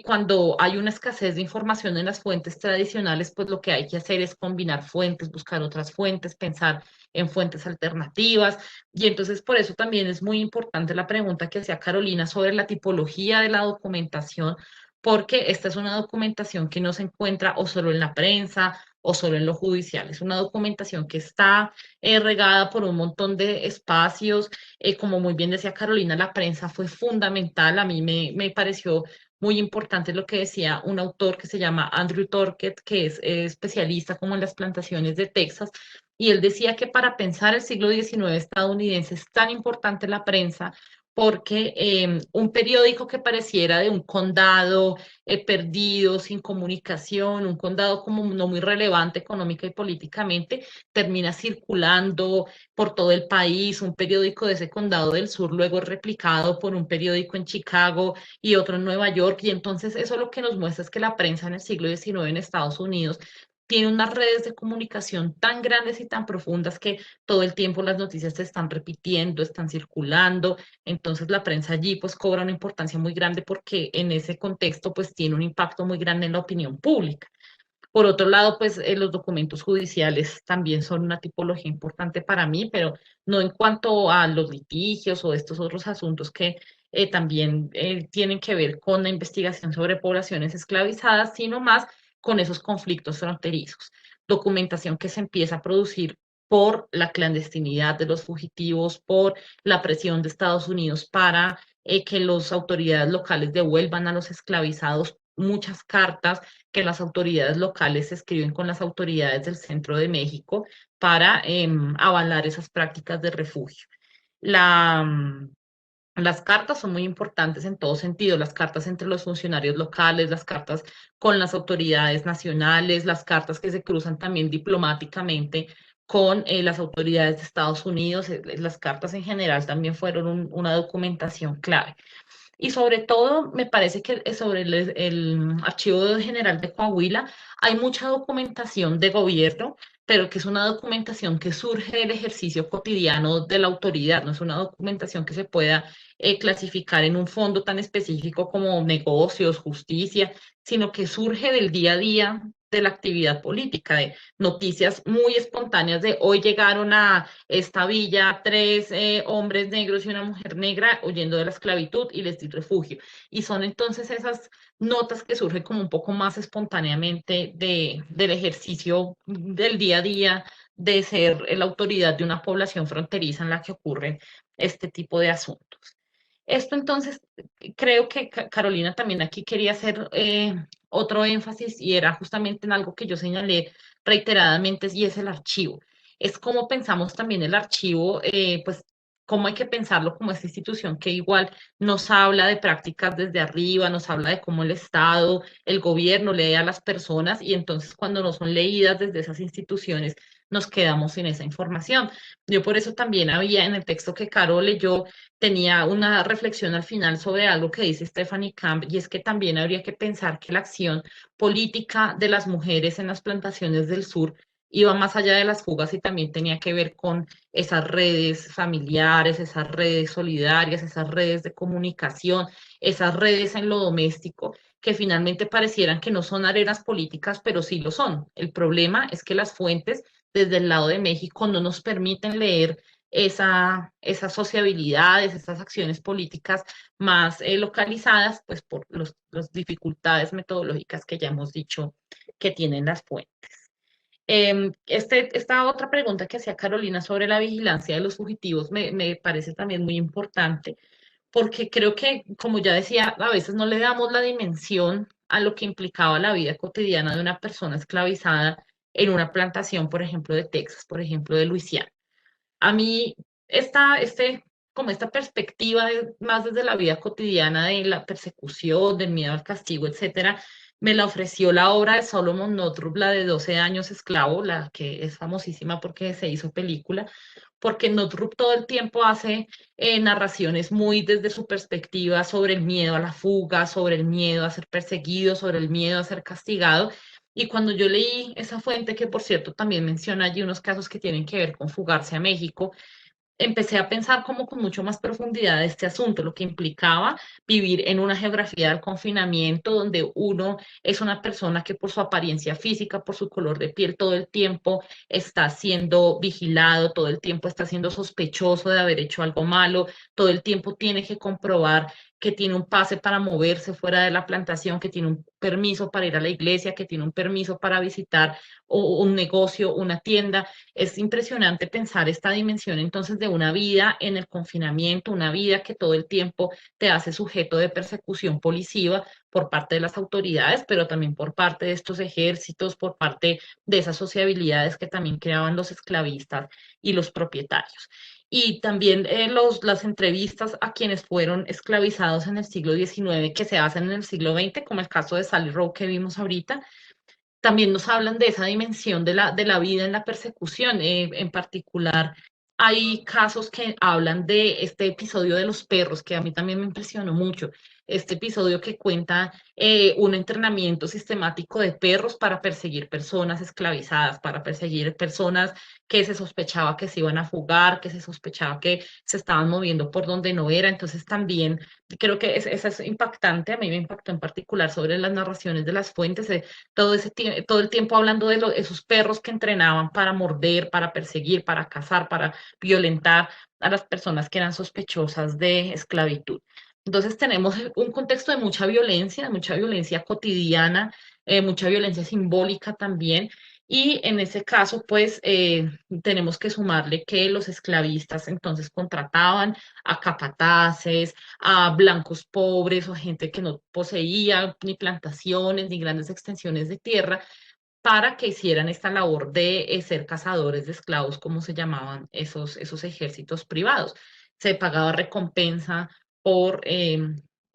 cuando hay una escasez de información en las fuentes tradicionales, pues lo que hay que hacer es combinar fuentes, buscar otras fuentes, pensar en fuentes alternativas. Y entonces por eso también es muy importante la pregunta que hacía Carolina sobre la tipología de la documentación, porque esta es una documentación que no se encuentra o solo en la prensa o solo en lo judicial. Es una documentación que está regada por un montón de espacios. Como muy bien decía Carolina, la prensa fue fundamental. A mí me pareció muy importante lo que decía un autor que se llama Andrew Torkett, que es especialista como en las plantaciones de Texas, y él decía que para pensar el siglo XIX estadounidense es tan importante la prensa porque un periódico que pareciera de un condado perdido, sin comunicación, un condado como no muy relevante económica y políticamente, termina circulando por todo el país. Un periódico de ese condado del sur luego es replicado por un periódico en Chicago y otro en Nueva York, y entonces eso lo que nos muestra es que la prensa en el siglo XIX en Estados Unidos tiene unas redes de comunicación tan grandes y tan profundas que todo el tiempo las noticias se están repitiendo, están circulando. Entonces la prensa allí pues cobra una importancia muy grande porque en ese contexto pues tiene un impacto muy grande en la opinión pública. Por otro lado, pues los documentos judiciales también son una tipología importante para mí, pero no en cuanto a los litigios o estos otros asuntos que también tienen que ver con la investigación sobre poblaciones esclavizadas, sino más con esos conflictos fronterizos. Documentación que se empieza a producir por la clandestinidad de los fugitivos, por la presión de Estados Unidos para que las autoridades locales devuelvan a los esclavizados, muchas cartas que las autoridades locales escriben con las autoridades del centro de México para avalar esas prácticas de refugio. La, las cartas son muy importantes en todo sentido, las cartas entre los funcionarios locales, las cartas con las autoridades nacionales, las cartas que se cruzan también diplomáticamente con las autoridades de Estados Unidos, las cartas en general también fueron una documentación clave. Y sobre todo, me parece que sobre el Archivo General de Coahuila hay mucha documentación de gobierno, pero que es una documentación que surge del ejercicio cotidiano de la autoridad, no es una documentación que se pueda clasificar en un fondo tan específico como negocios, justicia, sino que surge del día a día de la actividad política, de noticias muy espontáneas de hoy llegaron a esta villa tres hombres negros y una mujer negra huyendo de la esclavitud y les di refugio. Y son entonces esas notas que surgen como un poco más espontáneamente del ejercicio del día a día de ser la autoridad de una población fronteriza en la que ocurren este tipo de asuntos. Esto entonces, creo que Carolina también aquí quería hacer otro énfasis y era justamente en algo que yo señalé reiteradamente y es el archivo. Es cómo pensamos también el archivo, pues cómo hay que pensarlo como esta institución que igual nos habla de prácticas desde arriba, nos habla de cómo el Estado, el gobierno lee a las personas y entonces cuando no son leídas desde esas instituciones nos quedamos sin esa información. Yo por eso también había en el texto que Caro leyó tenía una reflexión al final sobre algo que dice Stephanie Camp, y es que también habría que pensar que la acción política de las mujeres en las plantaciones del sur iba más allá de las fugas y también tenía que ver con esas redes familiares, esas redes solidarias, esas redes de comunicación, esas redes en lo doméstico, que finalmente parecieran que no son arenas políticas, pero sí lo son. El problema es que las fuentes desde el lado de México no nos permiten leer esas sociabilidades, esas acciones políticas más localizadas, pues por las dificultades metodológicas que ya hemos dicho que tienen las fuentes. Esta otra pregunta que hacía Carolina sobre la vigilancia de los fugitivos me parece también muy importante, porque creo que, como ya decía, a veces no le damos la dimensión a lo que implicaba la vida cotidiana de una persona esclavizada en una plantación, por ejemplo, de Texas, por ejemplo, de Luisiana. A mí, como esta perspectiva más desde la vida cotidiana de la persecución, del miedo al castigo, etcétera, me la ofreció la obra de Solomon Northup, la de 12 años esclavo, la que es famosísima porque se hizo película, porque Northup todo el tiempo hace narraciones muy desde su perspectiva sobre el miedo a la fuga, sobre el miedo a ser perseguido, sobre el miedo a ser castigado. Y cuando yo leí esa fuente, que por cierto también menciona allí unos casos que tienen que ver con fugarse a México, empecé a pensar como con mucho más profundidad este asunto, lo que implicaba vivir en una geografía del confinamiento donde uno es una persona que por su apariencia física, por su color de piel, todo el tiempo está siendo vigilado, todo el tiempo está siendo sospechoso de haber hecho algo malo, todo el tiempo tiene que comprobar que tiene un pase para moverse fuera de la plantación, que tiene un permiso para ir a la iglesia, que tiene un permiso para visitar un negocio, una tienda. Es impresionante pensar esta dimensión entonces de una vida en el confinamiento, una vida que todo el tiempo te hace sujeto de persecución policiva por parte de las autoridades, pero también por parte de estos ejércitos, por parte de esas sociabilidades que también creaban los esclavistas y los propietarios. Y también las entrevistas a quienes fueron esclavizados en el siglo XIX que se hacen en el siglo XX, como el caso de Sally Rowe que vimos ahorita, también nos hablan de esa dimensión de la vida en la persecución. En particular, hay casos que hablan de este episodio de los perros, que a mí también me impresionó mucho. Este episodio que cuenta un entrenamiento sistemático de perros para perseguir personas esclavizadas, para perseguir personas que se sospechaba que se iban a fugar, que se sospechaba que se estaban moviendo por donde no era. Entonces también creo que eso es impactante. A mí me impactó en particular sobre las narraciones de las fuentes, todo el tiempo hablando de esos perros que entrenaban para morder, para perseguir, para cazar, para violentar a las personas que eran sospechosas de esclavitud. Entonces tenemos un contexto de mucha violencia cotidiana, mucha violencia simbólica también, Y en ese caso, pues tenemos que sumarle que los esclavistas entonces contrataban a capataces, a blancos pobres o gente que no poseía ni plantaciones ni grandes extensiones de tierra para que hicieran esta labor de ser cazadores de esclavos, como se llamaban esos ejércitos privados. Se pagaba recompensa por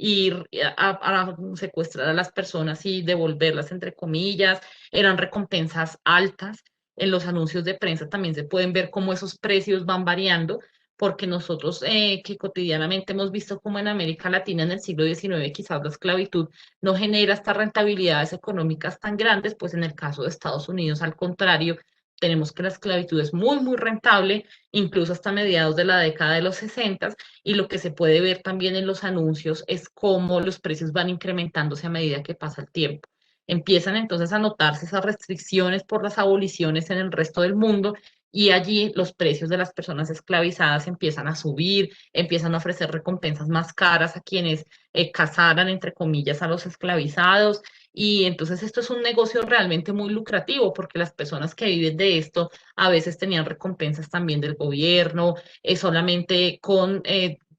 ir a secuestrar a las personas y devolverlas, entre comillas. Eran recompensas altas. En los anuncios de prensa también se pueden ver cómo esos precios van variando, porque nosotros que cotidianamente hemos visto como en América Latina en el siglo XIX quizás la esclavitud no genera estas rentabilidades económicas tan grandes, pues en el caso de Estados Unidos, al contrario, tenemos que la esclavitud es muy, muy rentable, incluso hasta mediados de la década de los 60, y lo que se puede ver también en los anuncios es cómo los precios van incrementándose a medida que pasa el tiempo. Empiezan entonces a notarse esas restricciones por las aboliciones en el resto del mundo y allí los precios de las personas esclavizadas empiezan a subir, empiezan a ofrecer recompensas más caras a quienes cazaran, entre comillas, a los esclavizados. Y entonces esto es un negocio realmente muy lucrativo porque las personas que viven de esto a veces tenían recompensas también del gobierno, solamente con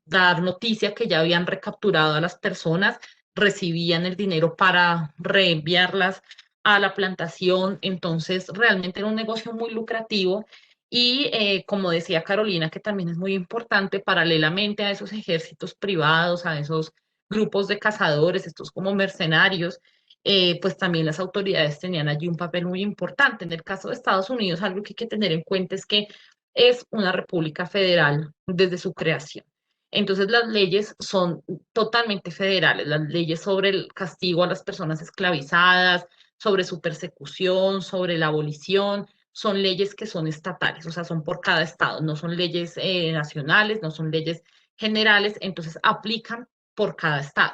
dar noticia que ya habían recapturado a las personas, recibían el dinero para reenviarlas a la plantación. Entonces realmente era un negocio muy lucrativo. Y como decía Carolina, que también es muy importante, paralelamente a esos ejércitos privados, a esos grupos de cazadores, estos como mercenarios, pues también las autoridades tenían allí un papel muy importante. En el caso de Estados Unidos, algo que hay que tener en cuenta es que es una república federal desde su creación. Entonces las leyes son totalmente federales, las leyes sobre el castigo a las personas esclavizadas, sobre su persecución, sobre la abolición, son leyes que son estatales, o sea, son por cada estado, no son leyes nacionales, no son leyes generales, entonces aplican por cada estado.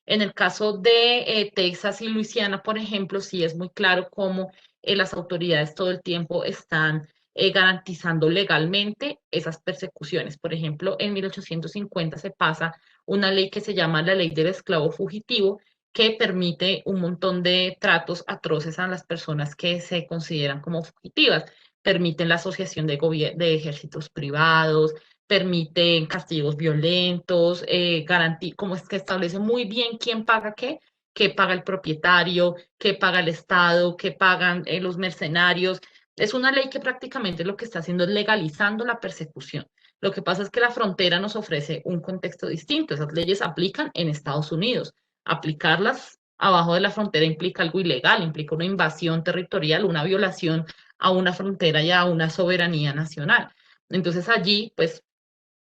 En el caso de Texas y Luisiana, por ejemplo, sí es muy claro cómo las autoridades todo el tiempo están garantizando legalmente esas persecuciones. Por ejemplo, en 1850 se pasa una ley que se llama la Ley del Esclavo Fugitivo, que permite un montón de tratos atroces a las personas que se consideran como fugitivas. Permiten la asociación de ejércitos privados, permiten castigos violentos, como es que establece muy bien quién paga qué paga el propietario, qué paga el Estado, qué pagan los mercenarios. Es una ley que prácticamente lo que está haciendo es legalizando la persecución. Lo que pasa es que la frontera nos ofrece un contexto distinto. Esas leyes aplican en Estados Unidos. Aplicarlas abajo de la frontera implica algo ilegal, implica una invasión territorial, una violación a una frontera y a una soberanía nacional. Entonces allí, pues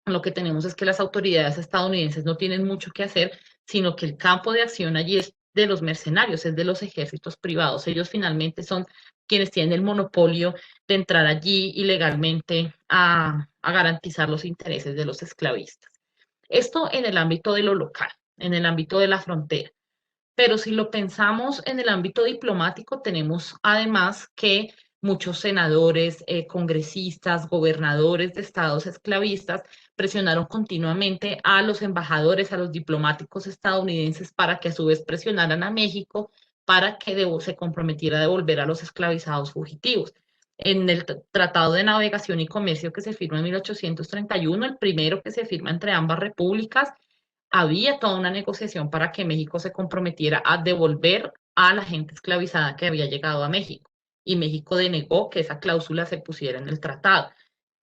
lo que tenemos es que las autoridades estadounidenses no tienen mucho que hacer, sino que el campo de acción allí es de los mercenarios, es de los ejércitos privados. Ellos finalmente son quienes tienen el monopolio de entrar allí ilegalmente a garantizar los intereses de los esclavistas. Esto en el ámbito de lo local, en el ámbito de la frontera. Pero si lo pensamos en el ámbito diplomático, tenemos además que muchos senadores, congresistas, gobernadores de estados esclavistas presionaron continuamente a los embajadores, a los diplomáticos estadounidenses para que a su vez presionaran a México para que se comprometiera a devolver a los esclavizados fugitivos. En el Tratado de Navegación y Comercio que se firma en 1831, el primero que se firma entre ambas repúblicas, había toda una negociación para que México se comprometiera a devolver a la gente esclavizada que había llegado a México. Y México denegó que esa cláusula se pusiera en el tratado.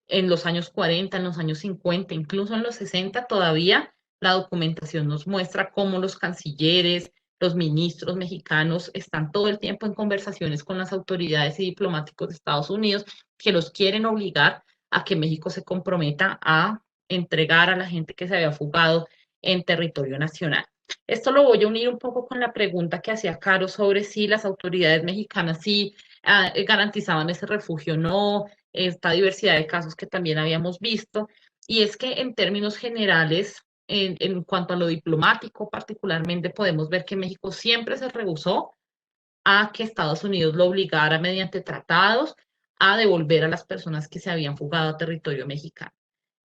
En los años 40, en los años 50, incluso en los 60, todavía la documentación nos muestra cómo los cancilleres, los ministros mexicanos están todo el tiempo en conversaciones con las autoridades y diplomáticos de Estados Unidos que los quieren obligar a que México se comprometa a entregar a la gente que se había fugado en territorio nacional. Esto lo voy a unir un poco con la pregunta que hacía Caro sobre si las autoridades mexicanas sí garantizaban ese refugio o no, esta diversidad de casos que también habíamos visto. Y es que en términos generales, en cuanto a lo diplomático particularmente, podemos ver que México siempre se rehusó a que Estados Unidos lo obligara mediante tratados a devolver a las personas que se habían fugado a territorio mexicano.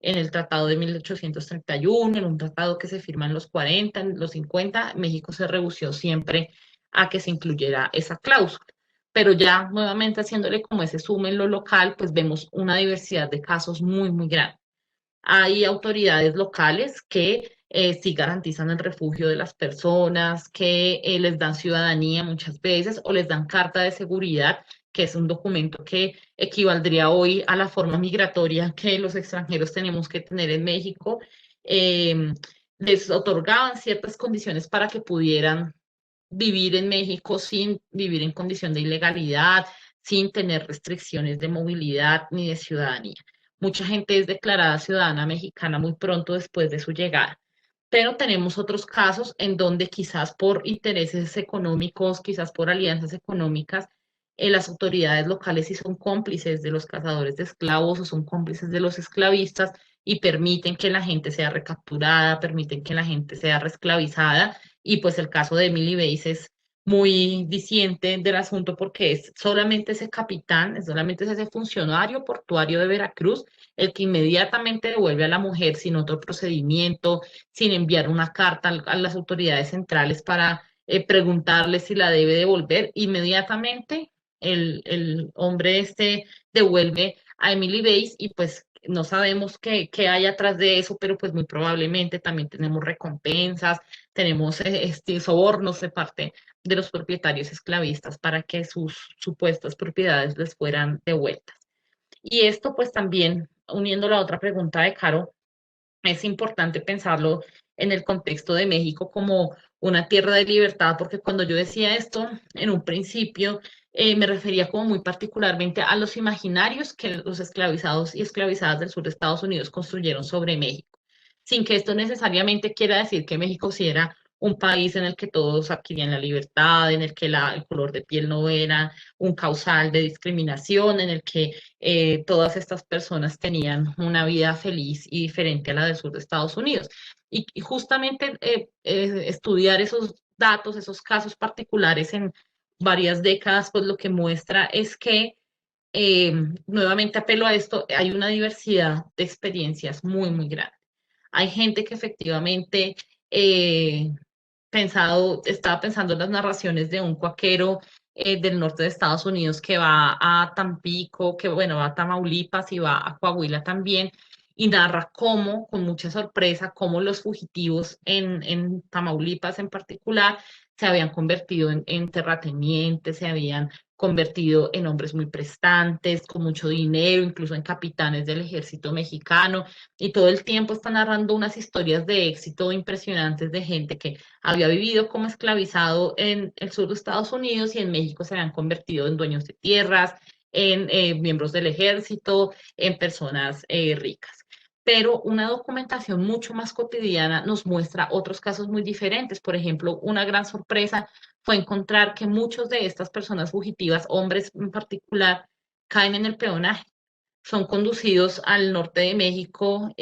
En el tratado de 1831, en un tratado que se firma en los 40, en los 50, México se rehusó siempre a que se incluyera esa cláusula. pero ya nuevamente haciéndole como ese zoom en lo local, pues vemos una diversidad de casos muy, muy grande. Hay autoridades locales que sí garantizan el refugio de las personas, que les dan ciudadanía muchas veces o les dan carta de seguridad, que es un documento que equivaldría hoy a la forma migratoria que los extranjeros tenemos que tener en México. Eh, Les otorgaban ciertas condiciones para que pudieran vivir en México sin vivir en condición de ilegalidad, sin tener restricciones de movilidad ni de ciudadanía. Mucha gente es declarada ciudadana mexicana muy pronto después de su llegada, pero tenemos otros casos en donde quizás por intereses económicos, quizás por alianzas económicas, las autoridades locales sí son cómplices de los cazadores de esclavos o son cómplices de los esclavistas y permiten que la gente sea recapturada, permiten que la gente sea reesclavizada. Y pues el caso de Emily Bates es muy diciente del asunto porque es solamente ese capitán, es solamente ese funcionario portuario de Veracruz el que inmediatamente devuelve a la mujer sin otro procedimiento, sin enviar una carta a las autoridades centrales para preguntarle si la debe devolver. Inmediatamente el hombre este devuelve a Emily Bates y pues no sabemos qué hay atrás de eso, pero pues muy probablemente también tenemos recompensas, tenemos sobornos de parte de los propietarios esclavistas para que sus supuestas propiedades les fueran devueltas. Y esto pues también, uniendo la otra pregunta de Caro, es importante pensarlo en el contexto de México como una tierra de libertad, porque cuando yo decía esto en un principio, me refería como muy particularmente a los imaginarios que los esclavizados y esclavizadas del sur de Estados Unidos construyeron sobre México, sin que esto necesariamente quiera decir que México sí era un país en el que todos adquirían la libertad, en el que el color de piel no era un causal de discriminación, en el que todas estas personas tenían una vida feliz y diferente a la del sur de Estados Unidos. Y justamente estudiar esos datos, esos casos particulares en varias décadas, pues lo que muestra es que, eh, nuevamente apelo a esto, hay una diversidad de experiencias muy, muy grande. Hay gente que efectivamente eh, estaba pensando en las narraciones de un cuaquero del norte de Estados Unidos que va a Tampico, que bueno, va a Tamaulipas y va a Coahuila también, y narra cómo, con mucha sorpresa, cómo los fugitivos en Tamaulipas en particular se habían convertido en terratenientes, se habían convertido en hombres muy prestantes, con mucho dinero, incluso en capitanes del ejército mexicano, y todo el tiempo está narrando unas historias de éxito impresionantes de gente que había vivido como esclavizado en el sur de Estados Unidos y en México se habían convertido en dueños de tierras, en miembros del ejército, en personas ricas. Pero una documentación mucho más cotidiana nos muestra otros casos muy diferentes. Por ejemplo, una gran sorpresa fue encontrar que muchos de estas personas fugitivas, hombres en particular, caen en el peonaje, son conducidos al norte de México,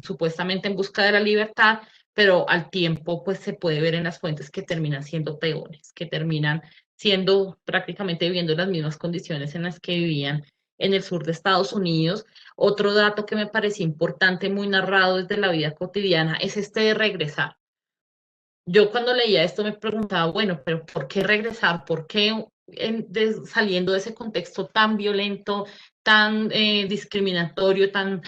supuestamente en busca de la libertad, pero al tiempo pues se puede ver en las fuentes que terminan siendo peones, que terminan siendo prácticamente viviendo las mismas condiciones en las que vivían en el sur de Estados Unidos. Otro dato que me parecía importante, muy narrado desde la vida cotidiana, es este de regresar. Yo cuando leía esto me preguntaba, bueno, pero ¿por qué regresar? ¿Por qué saliendo de ese contexto tan violento, tan discriminatorio, tan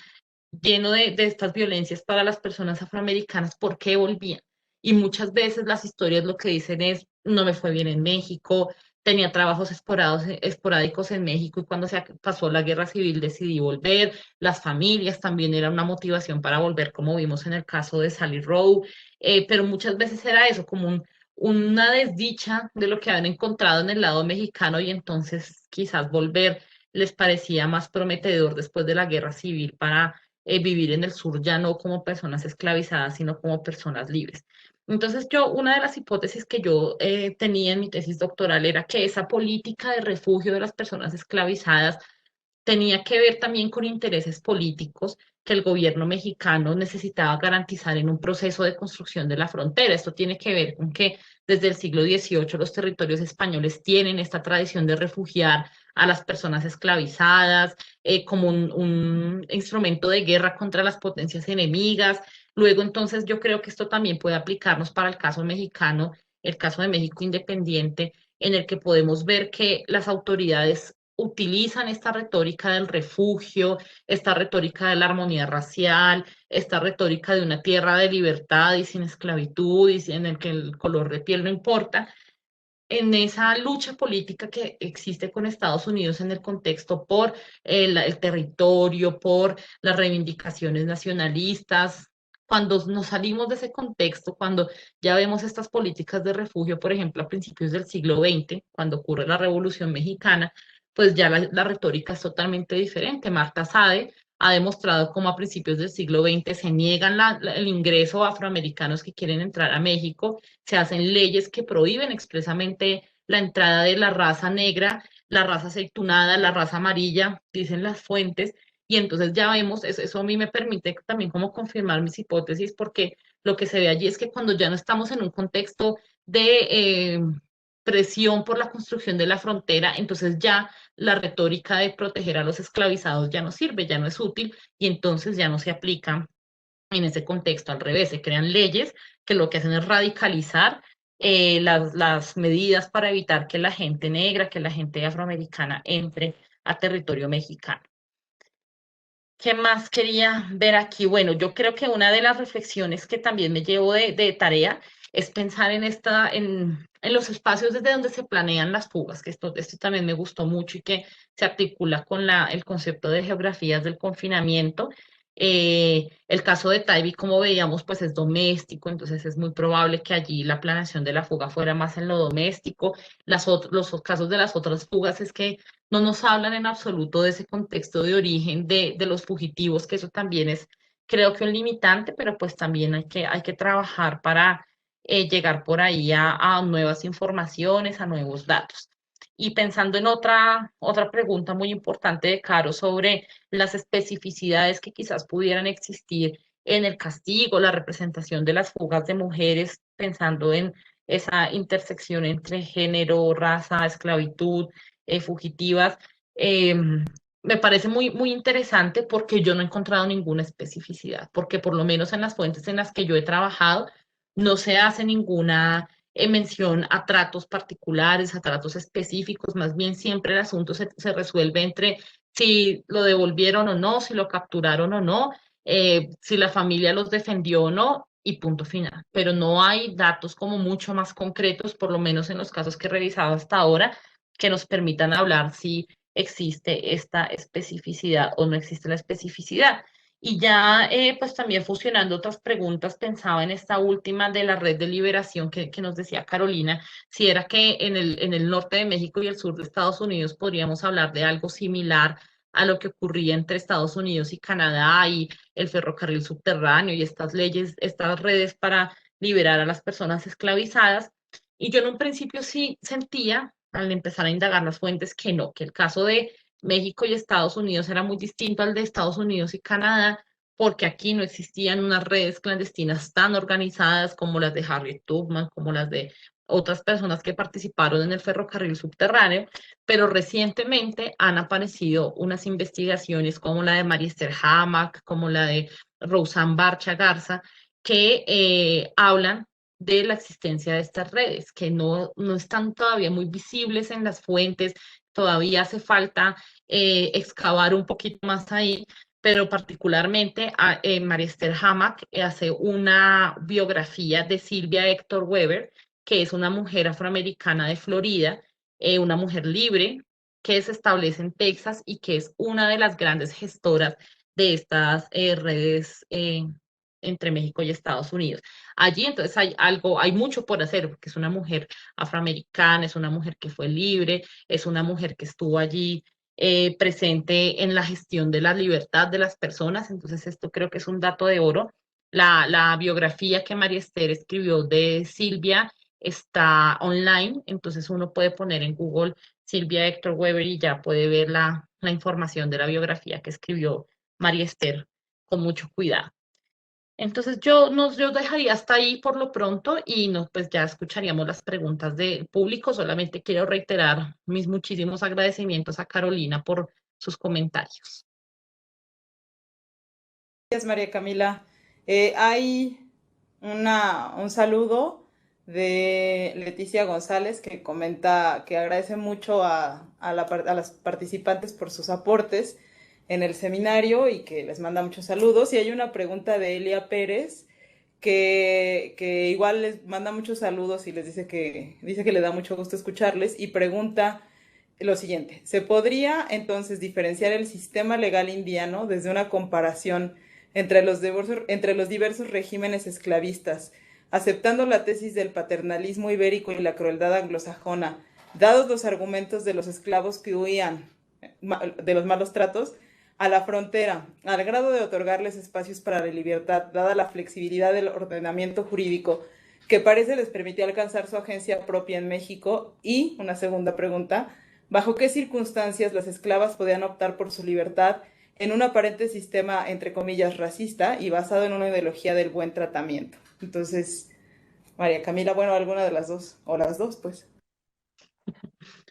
lleno de estas violencias para las personas afroamericanas, por qué volvían? Y muchas veces las historias lo que dicen es, no me fue bien en México, tenía trabajos esporádicos en México y cuando se pasó la guerra civil decidí volver, las familias también era una motivación para volver, como vimos en el caso de Sally Rowe, pero muchas veces era eso, como una desdicha de lo que habían encontrado en el lado mexicano y entonces quizás volver les parecía más prometedor después de la guerra civil para vivir en el sur ya no como personas esclavizadas, sino como personas libres. Entonces yo, una de las hipótesis que yo tenía en mi tesis doctoral era que esa política de refugio de las personas esclavizadas tenía que ver también con intereses políticos que el gobierno mexicano necesitaba garantizar en un proceso de construcción de la frontera. Esto tiene que ver con que desde el siglo XVIII los territorios españoles tienen esta tradición de refugiar a las personas esclavizadas como un instrumento de guerra contra las potencias enemigas. Luego, entonces, yo creo que esto también puede aplicarnos para el caso mexicano, el caso de México independiente, en el que podemos ver que las autoridades utilizan esta retórica del refugio, esta retórica de la armonía racial, esta retórica de una tierra de libertad y sin esclavitud y en el que el color de piel no importa, en esa lucha política que existe con Estados Unidos en el contexto por el territorio, por las reivindicaciones nacionalistas. Cuando nos salimos de ese contexto, cuando ya vemos estas políticas de refugio, por ejemplo, a principios del siglo XX, cuando ocurre la Revolución Mexicana, pues ya la retórica es totalmente diferente. Marta Sade ha demostrado cómo a principios del siglo XX se niegan el ingreso a afroamericanos que quieren entrar a México, se hacen leyes que prohíben expresamente la entrada de la raza negra, la raza aceitunada, la raza amarilla, dicen las fuentes, y entonces ya vemos, eso a mí me permite también como confirmar mis hipótesis, porque lo que se ve allí es que cuando ya no estamos en un contexto de presión por la construcción de la frontera, entonces ya la retórica de proteger a los esclavizados ya no sirve, ya no es útil, y entonces ya no se aplica en ese contexto. Al revés, se crean leyes que lo que hacen es radicalizar las medidas para evitar que la gente negra, que la gente afroamericana entre a territorio mexicano. ¿Qué más quería ver aquí? Bueno, yo creo que una de las reflexiones que también me llevo de tarea es pensar en los espacios desde donde se planean las fugas, que esto también me gustó mucho y que se articula con el concepto de geografías del confinamiento. El caso de Taibi, como veíamos, pues es doméstico, entonces es muy probable que allí la planeación de la fuga fuera más en lo doméstico. Los casos de las otras fugas es que no nos hablan en absoluto de ese contexto de origen de los fugitivos, que eso también es, creo que un limitante, pero pues también hay que trabajar para llegar por ahí a nuevas informaciones, a nuevos datos. Y pensando en otra pregunta muy importante de Caro sobre las especificidades que quizás pudieran existir en el castigo, la representación de las fugas de mujeres, pensando en esa intersección entre género, raza, esclavitud, fugitivas. eh, Me parece muy, muy interesante porque yo no he encontrado ninguna especificidad, porque por lo menos en las fuentes en las que yo he trabajado no se hace ninguna mención a tratos particulares, a tratos específicos, más bien siempre el asunto se resuelve entre si lo devolvieron o no, si lo capturaron o no, si la familia los defendió o no, y punto final. Pero no hay datos como mucho más concretos, por lo menos en los casos que he revisado hasta ahora, que nos permitan hablar si existe esta especificidad o no existe la especificidad. Y ya, pues también fusionando otras preguntas, pensaba en esta última de la red de liberación que nos decía Carolina, si era que en el norte de México y el sur de Estados Unidos podríamos hablar de algo similar a lo que ocurría entre Estados Unidos y Canadá y el ferrocarril subterráneo y estas leyes, estas redes para liberar a las personas esclavizadas. Y yo en un principio sí sentía, al empezar a indagar las fuentes, que no, que el caso de México y Estados Unidos era muy distinto al de Estados Unidos y Canadá, porque aquí no existían unas redes clandestinas tan organizadas como las de Harriet Tubman, como las de otras personas que participaron en el ferrocarril subterráneo, pero recientemente han aparecido unas investigaciones como la de María Esther Hammack, como la de Rosanne Barcha Garza, que hablan de la existencia de estas redes, que no están todavía muy visibles en las fuentes, todavía hace falta excavar un poquito más ahí, pero particularmente María Esther Hammack hace una biografía de Sylvia Hector Weber, que es una mujer afroamericana de Florida, una mujer libre que se establece en Texas y que es una de las grandes gestoras de estas redes entre México y Estados Unidos. Allí entonces hay mucho por hacer, porque es una mujer afroamericana, es una mujer que fue libre, es una mujer que estuvo allí presente en la gestión de la libertad de las personas, entonces esto creo que es un dato de oro. La biografía que María Esther escribió de Silvia está online, entonces uno puede poner en Google Silvia Héctor Weber y ya puede ver la información de la biografía que escribió María Esther con mucho cuidado. Entonces yo dejaría hasta ahí por lo pronto y pues ya escucharíamos las preguntas del público. Solamente quiero reiterar mis muchísimos agradecimientos a Carolina por sus comentarios. Gracias, María Camila. Hay un saludo de Leticia González, que comenta que agradece mucho a las participantes por sus aportes en el seminario y que les manda muchos saludos. Y hay una pregunta de Elia Pérez que igual les manda muchos saludos y les dice que le da mucho gusto escucharles y pregunta lo siguiente: ¿se podría entonces diferenciar el sistema legal indiano desde una comparación entre los diversos regímenes esclavistas, aceptando la tesis del paternalismo ibérico y la crueldad anglosajona, dados los argumentos de los esclavos que huían de los malos tratos, a la frontera, al grado de otorgarles espacios para la libertad, dada la flexibilidad del ordenamiento jurídico que parece les permitió alcanzar su agencia propia en México? Y una segunda pregunta: ¿bajo qué circunstancias las esclavas podían optar por su libertad en un aparente sistema, entre comillas, racista y basado en una ideología del buen tratamiento? Entonces, María Camila, bueno, alguna de las dos, o las dos, pues.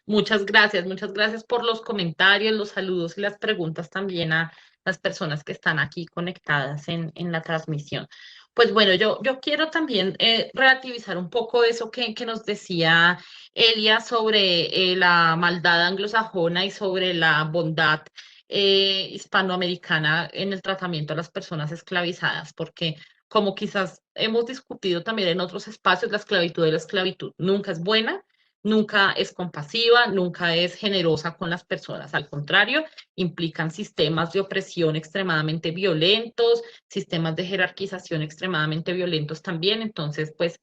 Muchas gracias por los comentarios, los saludos y las preguntas también a las personas que están aquí conectadas en la transmisión. Pues bueno, yo quiero también relativizar un poco eso que nos decía Elia sobre la maldad anglosajona y sobre la bondad hispanoamericana en el tratamiento a las personas esclavizadas, porque como quizás hemos discutido también en otros espacios, la esclavitud de la esclavitud nunca es buena, nunca es compasiva, nunca es generosa con las personas. Al contrario, implican sistemas de opresión extremadamente violentos, sistemas de jerarquización extremadamente violentos también. Entonces, pues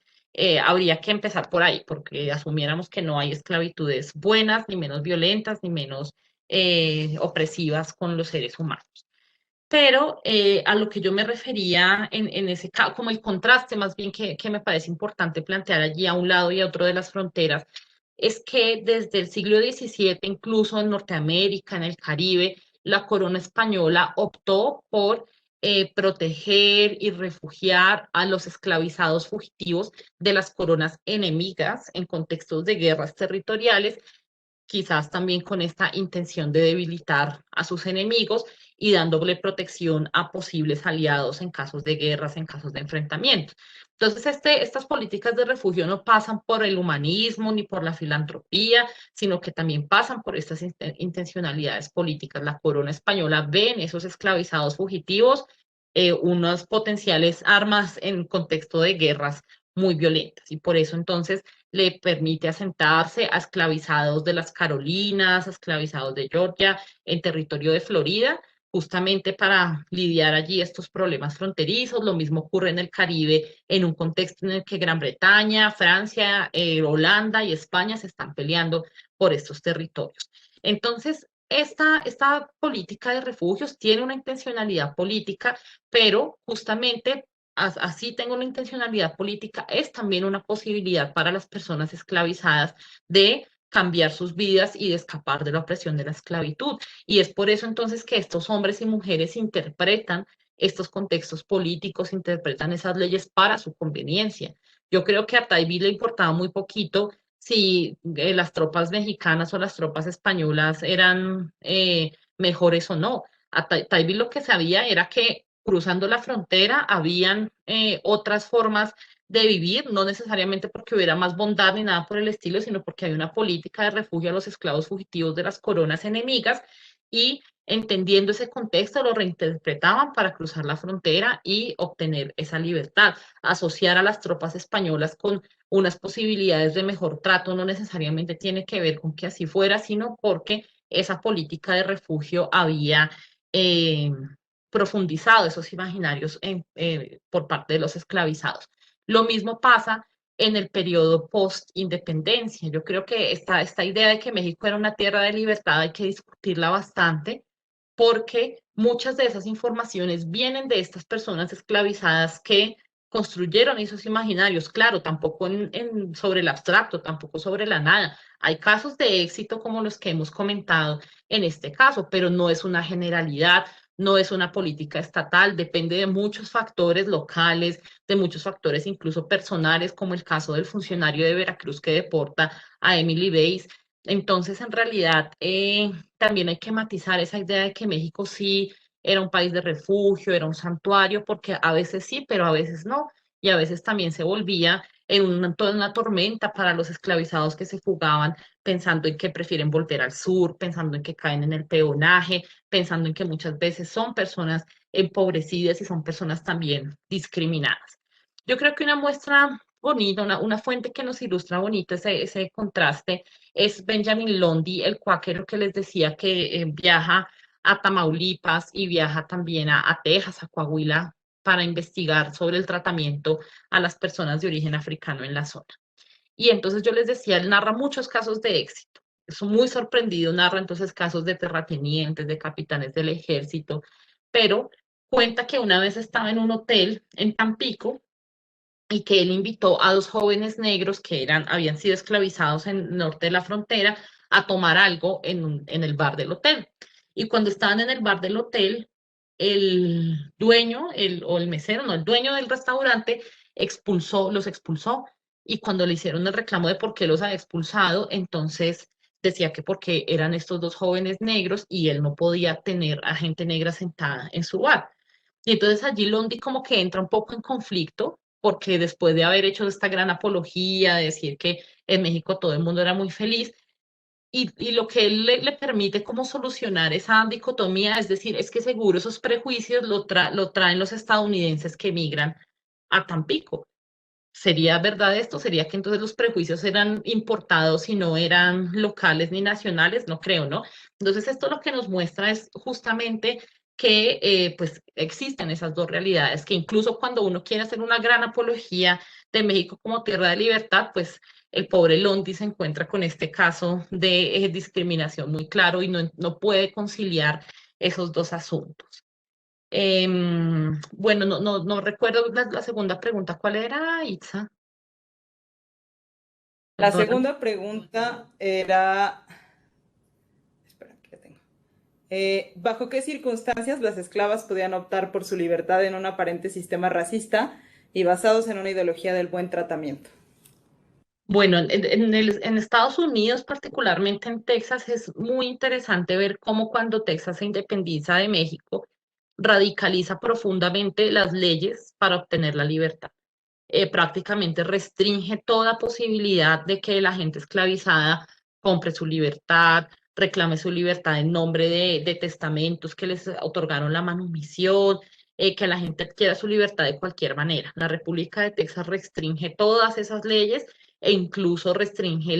habría que empezar por ahí, porque asumiéramos que no hay esclavitudes buenas, ni menos violentas, ni menos opresivas con los seres humanos. Pero a lo que yo me refería en ese caso, como el contraste más bien que me parece importante plantear allí a un lado y a otro de las fronteras, es que desde el siglo XVII, incluso en Norteamérica, en el Caribe, la corona española optó por proteger y refugiar a los esclavizados fugitivos de las coronas enemigas en contextos de guerras territoriales, quizás también con esta intención de debilitar a sus enemigos y dándole protección a posibles aliados en casos de guerras, en casos de enfrentamientos. Entonces, estas políticas de refugio no pasan por el humanismo ni por la filantropía, sino que también pasan por estas intencionalidades políticas. La corona española ve en esos esclavizados fugitivos unas potenciales armas en contexto de guerras muy violentas y por eso entonces le permite asentarse a esclavizados de las Carolinas, a esclavizados de Georgia, en territorio de Florida, justamente para lidiar allí estos problemas fronterizos. Lo mismo ocurre en el Caribe, en un contexto en el que Gran Bretaña, Francia, Holanda y España se están peleando por estos territorios. Entonces, esta política de refugios tiene una intencionalidad política, pero justamente así tengo una intencionalidad política, es también una posibilidad para las personas esclavizadas de cambiar sus vidas y de escapar de la opresión de la esclavitud. Y es por eso entonces que estos hombres y mujeres interpretan estos contextos políticos, interpretan esas leyes para su conveniencia. Yo creo que a Taibbi le importaba muy poquito si las tropas mexicanas o las tropas españolas eran mejores o no. A Taibbi lo que sabía era que cruzando la frontera habían otras formas de vivir, no necesariamente porque hubiera más bondad ni nada por el estilo, sino porque hay una política de refugio a los esclavos fugitivos de las coronas enemigas y entendiendo ese contexto lo reinterpretaban para cruzar la frontera y obtener esa libertad. Asociar a las tropas españolas con unas posibilidades de mejor trato no necesariamente tiene que ver con que así fuera, sino porque esa política de refugio había eh, profundizado esos imaginarios por parte de los esclavizados. Lo mismo pasa en el periodo post-independencia. Yo creo que esta idea de que México era una tierra de libertad hay que discutirla bastante porque muchas de esas informaciones vienen de estas personas esclavizadas que construyeron esos imaginarios, claro, tampoco sobre el abstracto, tampoco sobre la nada. Hay casos de éxito como los que hemos comentado en este caso, pero no es una generalidad, no es una política estatal, depende de muchos factores locales, de muchos factores incluso personales, como el caso del funcionario de Veracruz que deporta a Emily Bates. Entonces, en realidad, también hay que matizar esa idea de que México sí era un país de refugio, era un santuario, porque a veces sí, pero a veces no, y a veces también se volvía toda una tormenta para los esclavizados que se fugaban, pensando en que prefieren volver al sur, pensando en que caen en el peonaje, pensando en que muchas veces son personas empobrecidas y son personas también discriminadas. Yo creo que una muestra bonita, una fuente que nos ilustra bonito ese contraste es Benjamin Lundy, el cuáquero que les decía que viaja a Tamaulipas y viaja también a Texas, a Coahuila, para investigar sobre el tratamiento a las personas de origen africano en la zona. Y entonces yo les decía, él narra muchos casos de éxito. Es muy sorprendido, narra entonces casos de terratenientes, de capitanes del ejército, pero cuenta que una vez estaba en un hotel en Tampico y que él invitó a dos jóvenes negros que habían sido esclavizados en el norte de la frontera a tomar algo en el bar del hotel. Y cuando estaban en el bar del hotel, el dueño, o el mesero, no, el dueño del restaurante los expulsó. Y cuando le hicieron el reclamo de por qué los había expulsado, entonces decía que porque eran estos dos jóvenes negros y él no podía tener a gente negra sentada en su bar. Y entonces allí Londi como que entra un poco en conflicto, porque después de haber hecho esta gran apología, de decir que en México todo el mundo era muy feliz, y lo que él le permite como solucionar esa dicotomía, es decir, es que seguro esos prejuicios lo traen los estadounidenses que emigran a Tampico. ¿Sería verdad esto? ¿Sería que entonces los prejuicios eran importados y no eran locales ni nacionales? No creo, ¿no? Entonces esto lo que nos muestra es justamente que pues existen esas dos realidades, que incluso cuando uno quiere hacer una gran apología de México como tierra de libertad, pues el pobre Londi se encuentra con este caso de discriminación muy claro y no puede conciliar esos dos asuntos. Bueno, no recuerdo la segunda pregunta. ¿Cuál era, Itza? La Perdona. segunda pregunta era, espera, aquí la tengo. ¿Bajo qué circunstancias las esclavas podían optar por su libertad en un aparente sistema racista y basados en una ideología del buen tratamiento? Bueno, en Estados Unidos, particularmente en Texas, es muy interesante ver cómo cuando Texas se independiza de México, radicaliza profundamente las leyes para obtener la libertad. Prácticamente restringe toda posibilidad de que la gente esclavizada compre su libertad, reclame su libertad en nombre de testamentos que les otorgaron la manumisión, que la gente adquiera su libertad de cualquier manera. La República de Texas restringe todas esas leyes e incluso restringe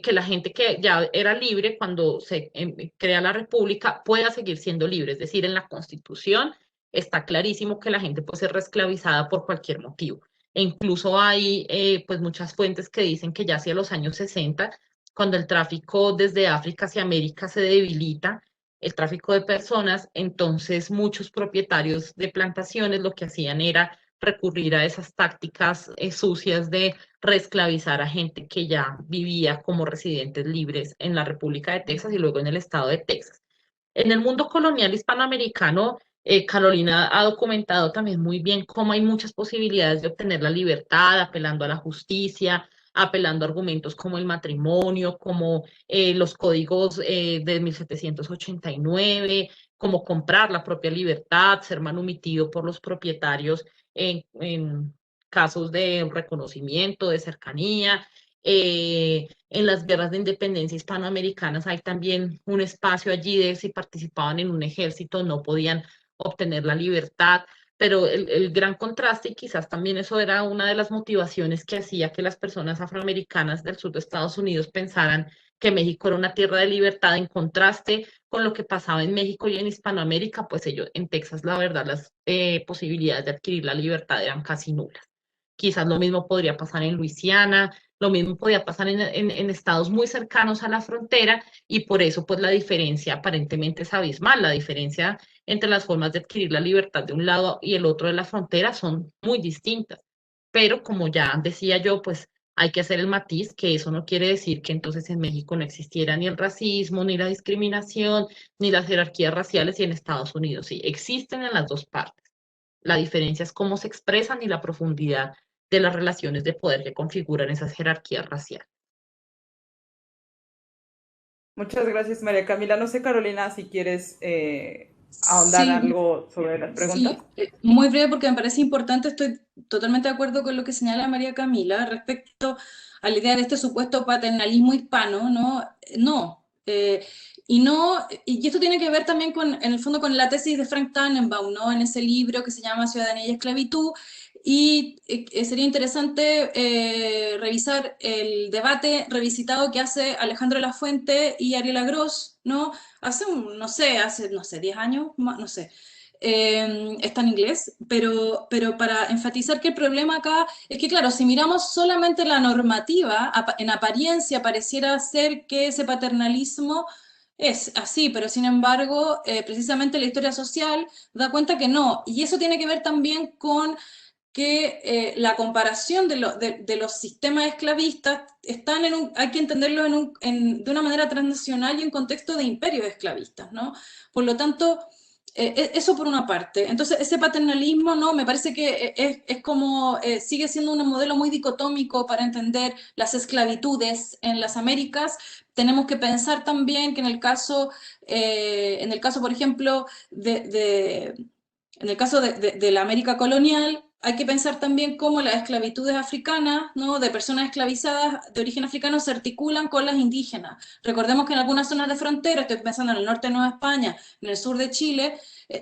que la gente que ya era libre cuando se crea la República pueda seguir siendo libre. Es decir, en la Constitución está clarísimo que la gente puede ser reesclavizada por cualquier motivo. E incluso hay pues muchas fuentes que dicen que ya hacia los años 60, cuando el tráfico desde África hacia América se debilita, el tráfico de personas, entonces muchos propietarios de plantaciones lo que hacían era recurrir a esas tácticas sucias de reesclavizar a gente que ya vivía como residentes libres en la República de Texas y luego en el estado de Texas. En el mundo colonial hispanoamericano, Carolina ha documentado también muy bien cómo hay muchas posibilidades de obtener la libertad, apelando a la justicia, apelando a argumentos como el matrimonio, como los códigos de 1789, como comprar la propia libertad, ser manumitido por los propietarios en casos de reconocimiento, de cercanía. En las guerras de independencia hispanoamericanas hay también un espacio allí de si participaban en un ejército no podían obtener la libertad, pero el gran contraste, y quizás también eso era una de las motivaciones que hacía que las personas afroamericanas del sur de Estados Unidos pensaran que México era una tierra de libertad, en contraste con lo que pasaba en México y en Hispanoamérica, pues ellos en Texas, la verdad, las posibilidades de adquirir la libertad eran casi nulas. Quizás lo mismo podría pasar en Luisiana, lo mismo podía pasar en estados muy cercanos a la frontera y por eso pues la diferencia aparentemente es abismal. La diferencia entre las formas de adquirir la libertad de un lado y el otro de la frontera son muy distintas. Pero como ya decía yo, pues hay que hacer el matiz, que eso no quiere decir que entonces en México no existiera ni el racismo, ni la discriminación, ni las jerarquías raciales y en Estados Unidos. Sí, existen en las dos partes. La diferencia es cómo se expresan y la profundidad de las relaciones de poder que configuran esas jerarquías raciales. Muchas gracias, María Camila. No sé, Carolina, si quieres ahondar Sí, algo sobre las preguntas. sí, muy breve porque me parece importante, estoy totalmente de acuerdo con lo que señala María Camila respecto a la idea de este supuesto paternalismo hispano, ¿no? No. Y no, y esto tiene que ver también con, en el fondo, con la tesis de Frank Tannenbaum, ¿no? En ese libro que se llama Ciudadanía y Esclavitud, y sería interesante revisar el debate revisitado que hace Alejandro Lafuente y Ariela Gross, ¿no? Hace, no sé, 10 años, no sé, está en inglés, pero para enfatizar que el problema acá es que, claro, si miramos solamente la normativa, en apariencia pareciera ser que ese paternalismo es así, pero sin embargo, precisamente la historia social da cuenta que no. Y eso tiene que ver también con que la comparación de los sistemas esclavistas están hay que entenderlo de una manera transnacional y en contexto de imperios esclavistas, ¿no? Por lo tanto, eso por una parte. Entonces, ese paternalismo, ¿no? Me parece que es como, sigue siendo un modelo muy dicotómico para entender las esclavitudes en las Américas. Tenemos que pensar también que en el caso, por ejemplo, en el caso de la América colonial, hay que pensar también cómo las esclavitudes africanas, ¿no? De personas esclavizadas de origen africano se articulan con las indígenas. Recordemos que en algunas zonas de frontera, estoy pensando en el norte de Nueva España, en el sur de Chile,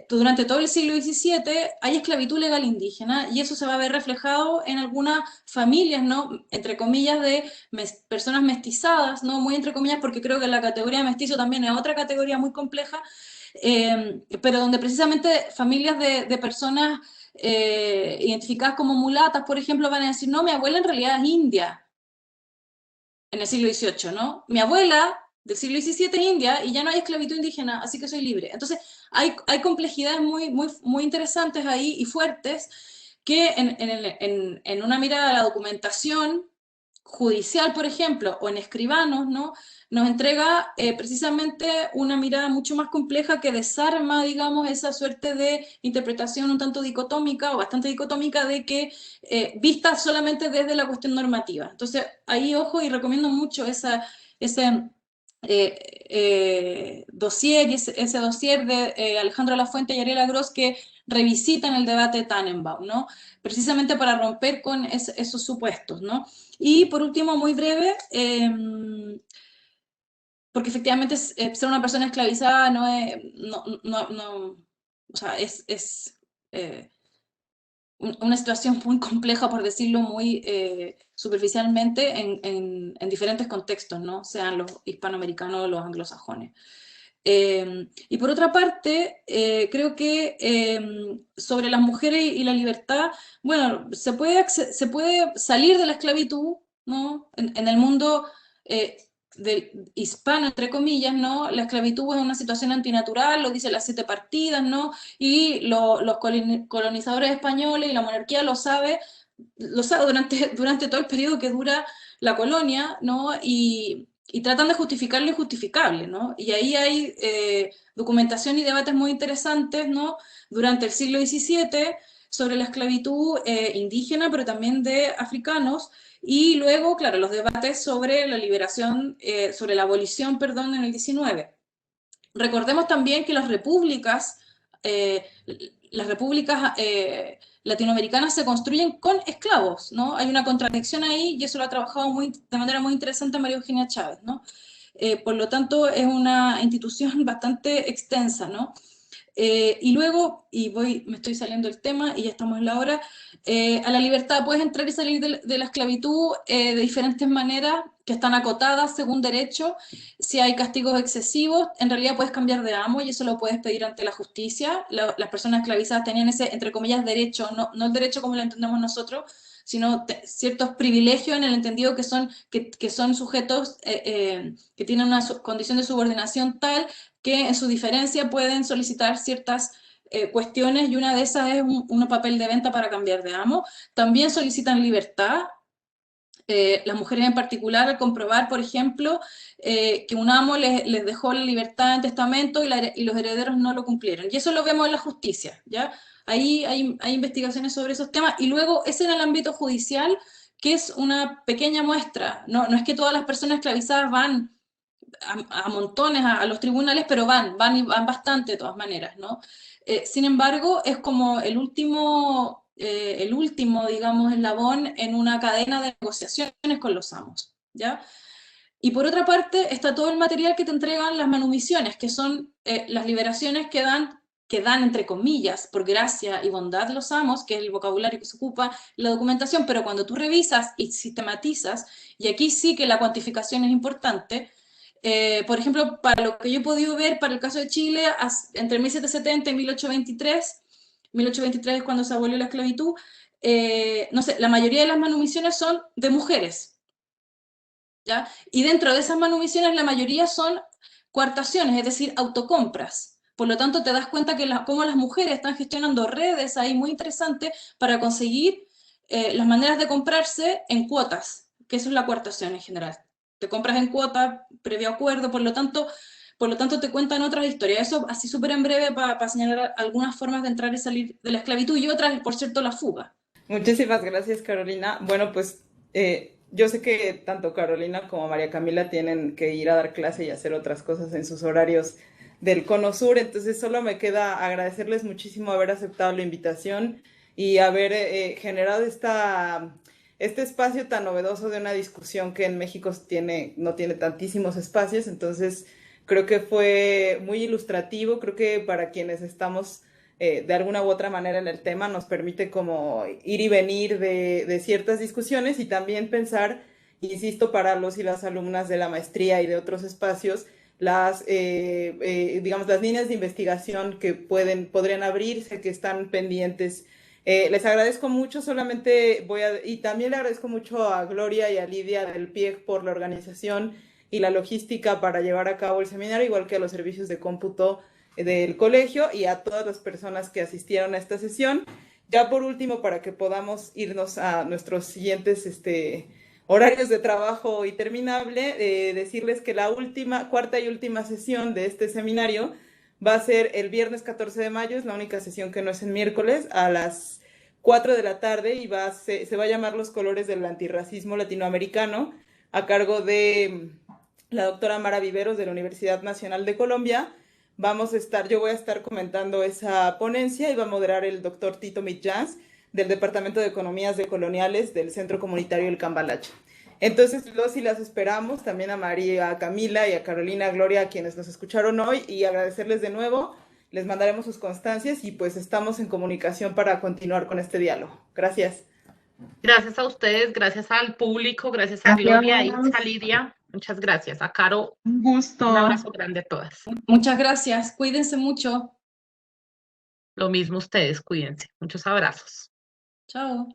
durante todo el siglo XVII hay esclavitud legal indígena y eso se va a ver reflejado en algunas familias, ¿no? Entre comillas, de personas mestizadas, ¿no? Muy entre comillas, porque creo que la categoría de mestizo también es otra categoría muy compleja, pero donde precisamente familias de personas identificadas como mulatas, por ejemplo, van a decir, no, mi abuela en realidad es india, en el siglo XVIII, ¿no? Mi abuela del siglo XVII es india y ya no hay esclavitud indígena, así que soy libre. Entonces, hay complejidades muy interesantes ahí y fuertes que en una mirada a la documentación judicial, por ejemplo, o en escribanos, ¿no? Nos entrega precisamente una mirada mucho más compleja que desarma, digamos, esa suerte de interpretación un tanto dicotómica o bastante dicotómica de que vista solamente desde la cuestión normativa. Entonces, ahí ojo y recomiendo mucho ese dossier y ese dossier de Alejandro Lafuente y Ariela Gross que revisitan el debate de Tannenbaum, ¿no? Precisamente para romper con esos supuestos, ¿no? Y por último, muy breve, porque efectivamente ser una persona esclavizada no es, o sea, es una situación muy compleja, por decirlo muy superficialmente, en diferentes contextos, ¿no? Sean los hispanoamericanos o los anglosajones. Y por otra parte, creo que sobre las mujeres y la libertad, bueno, se puede salir de la esclavitud, ¿no? En el mundo hispano, entre comillas, ¿no? La esclavitud es una situación antinatural, lo dicen las 7 partidas, ¿no? Y los colonizadores españoles y la monarquía lo sabe durante todo el periodo que dura la colonia, ¿no? Y tratan de justificar lo injustificable, ¿no? Y ahí hay documentación y debates muy interesantes, ¿no? Durante el siglo XVII sobre la esclavitud indígena, pero también de africanos, y luego, claro, los debates sobre la liberación, sobre la abolición, perdón, en el XIX. Recordemos también que eh, las repúblicas latinoamericanas se construyen con esclavos, ¿no? Hay una contradicción ahí y eso lo ha trabajado de manera muy interesante María Eugenia Chávez, ¿no? Por lo tanto, es una institución bastante extensa, ¿no? Y luego, me estoy saliendo del tema y ya estamos en la hora, a la libertad puedes entrar y salir de la esclavitud de diferentes maneras que están acotadas según derecho. Si hay castigos excesivos, en realidad puedes cambiar de amo y eso lo puedes pedir ante la justicia. Las personas esclavizadas tenían ese, entre comillas, derecho, no el derecho como lo entendemos nosotros, sino ciertos privilegios en el entendido que son sujetos que tienen una condición de subordinación tal que en su diferencia pueden solicitar ciertas cuestiones y una de esas es un papel de venta para cambiar de amo. También solicitan libertad. Las mujeres en particular, al comprobar, por ejemplo, que un amo les dejó la libertad en testamento y los herederos no lo cumplieron. Y eso lo vemos en la justicia, ¿ya? Ahí hay investigaciones sobre esos temas. Y luego, es en el ámbito judicial, que es una pequeña muestra. No es que todas las personas esclavizadas van a montones a los tribunales, pero van bastante de todas maneras, ¿no? Sin embargo, es como el último, digamos, eslabón en una cadena de negociaciones con los amos, ¿ya? Y por otra parte está todo el material que te entregan las manumisiones, que son las liberaciones que dan entre comillas, por gracia y bondad los amos, que es el vocabulario que se ocupa, la documentación, pero cuando tú revisas y sistematizas, y aquí sí que la cuantificación es importante, por ejemplo, para lo que yo he podido ver, para el caso de Chile, entre 1770 y 1823, 1823 es cuando se abolió la esclavitud, no sé, la mayoría de las manumisiones son de mujeres, ¿ya? Y dentro de esas manumisiones la mayoría son coartaciones, es decir, autocompras. Por lo tanto, te das cuenta que cómo las mujeres están gestionando redes ahí muy interesantes para conseguir las maneras de comprarse en cuotas, que eso es la coartación en general. Te compras en cuota, previo acuerdo, por lo tanto te cuentan otras historias. Eso así súper en breve para señalar algunas formas de entrar y salir de la esclavitud y otras, por cierto, la fuga. Muchísimas gracias, Carolina. Bueno, pues yo sé que tanto Carolina como María Camila tienen que ir a dar clase y hacer otras cosas en sus horarios del Cono Sur, entonces solo me queda agradecerles muchísimo haber aceptado la invitación y haber generado este espacio tan novedoso de una discusión que en México no tiene tantísimos espacios, entonces creo que fue muy ilustrativo, creo que para quienes estamos de alguna u otra manera en el tema nos permite como ir y venir de ciertas discusiones y también pensar, insisto, para los y las alumnas de la maestría y de otros espacios, digamos, las líneas de investigación que podrían abrirse, que están pendientes. Les agradezco mucho, y también le agradezco mucho a Gloria y a Lidia del PIEG por la organización y la logística para llevar a cabo el seminario, igual que a los servicios de cómputo del colegio y a todas las personas que asistieron a esta sesión. Ya por último, para que podamos irnos a nuestros siguientes horarios de trabajo interminable, decirles que la cuarta y última sesión de este seminario va a ser el viernes 14 de mayo, es la única sesión que no es en miércoles, a las 4 de la tarde y se va a llamar Los colores del antirracismo latinoamericano, a cargo de la doctora Mara Viveros de la Universidad Nacional de Colombia. Yo voy a estar comentando esa ponencia y va a moderar el doctor Tito Mitjans del Departamento de Economías Decoloniales del Centro Comunitario El Cambalache. Entonces, los y las esperamos, también a María, a Camila y a Carolina, Gloria, a quienes nos escucharon hoy, y agradecerles de nuevo. Les mandaremos sus constancias y pues estamos en comunicación para continuar con este diálogo. Gracias. Gracias a ustedes, gracias al público, gracias a Gloria, a Lidia. Muchas gracias. A Caro, un gusto. Un abrazo grande a todas. Muchas gracias. Cuídense mucho. Lo mismo ustedes, cuídense. Muchos abrazos. Chao.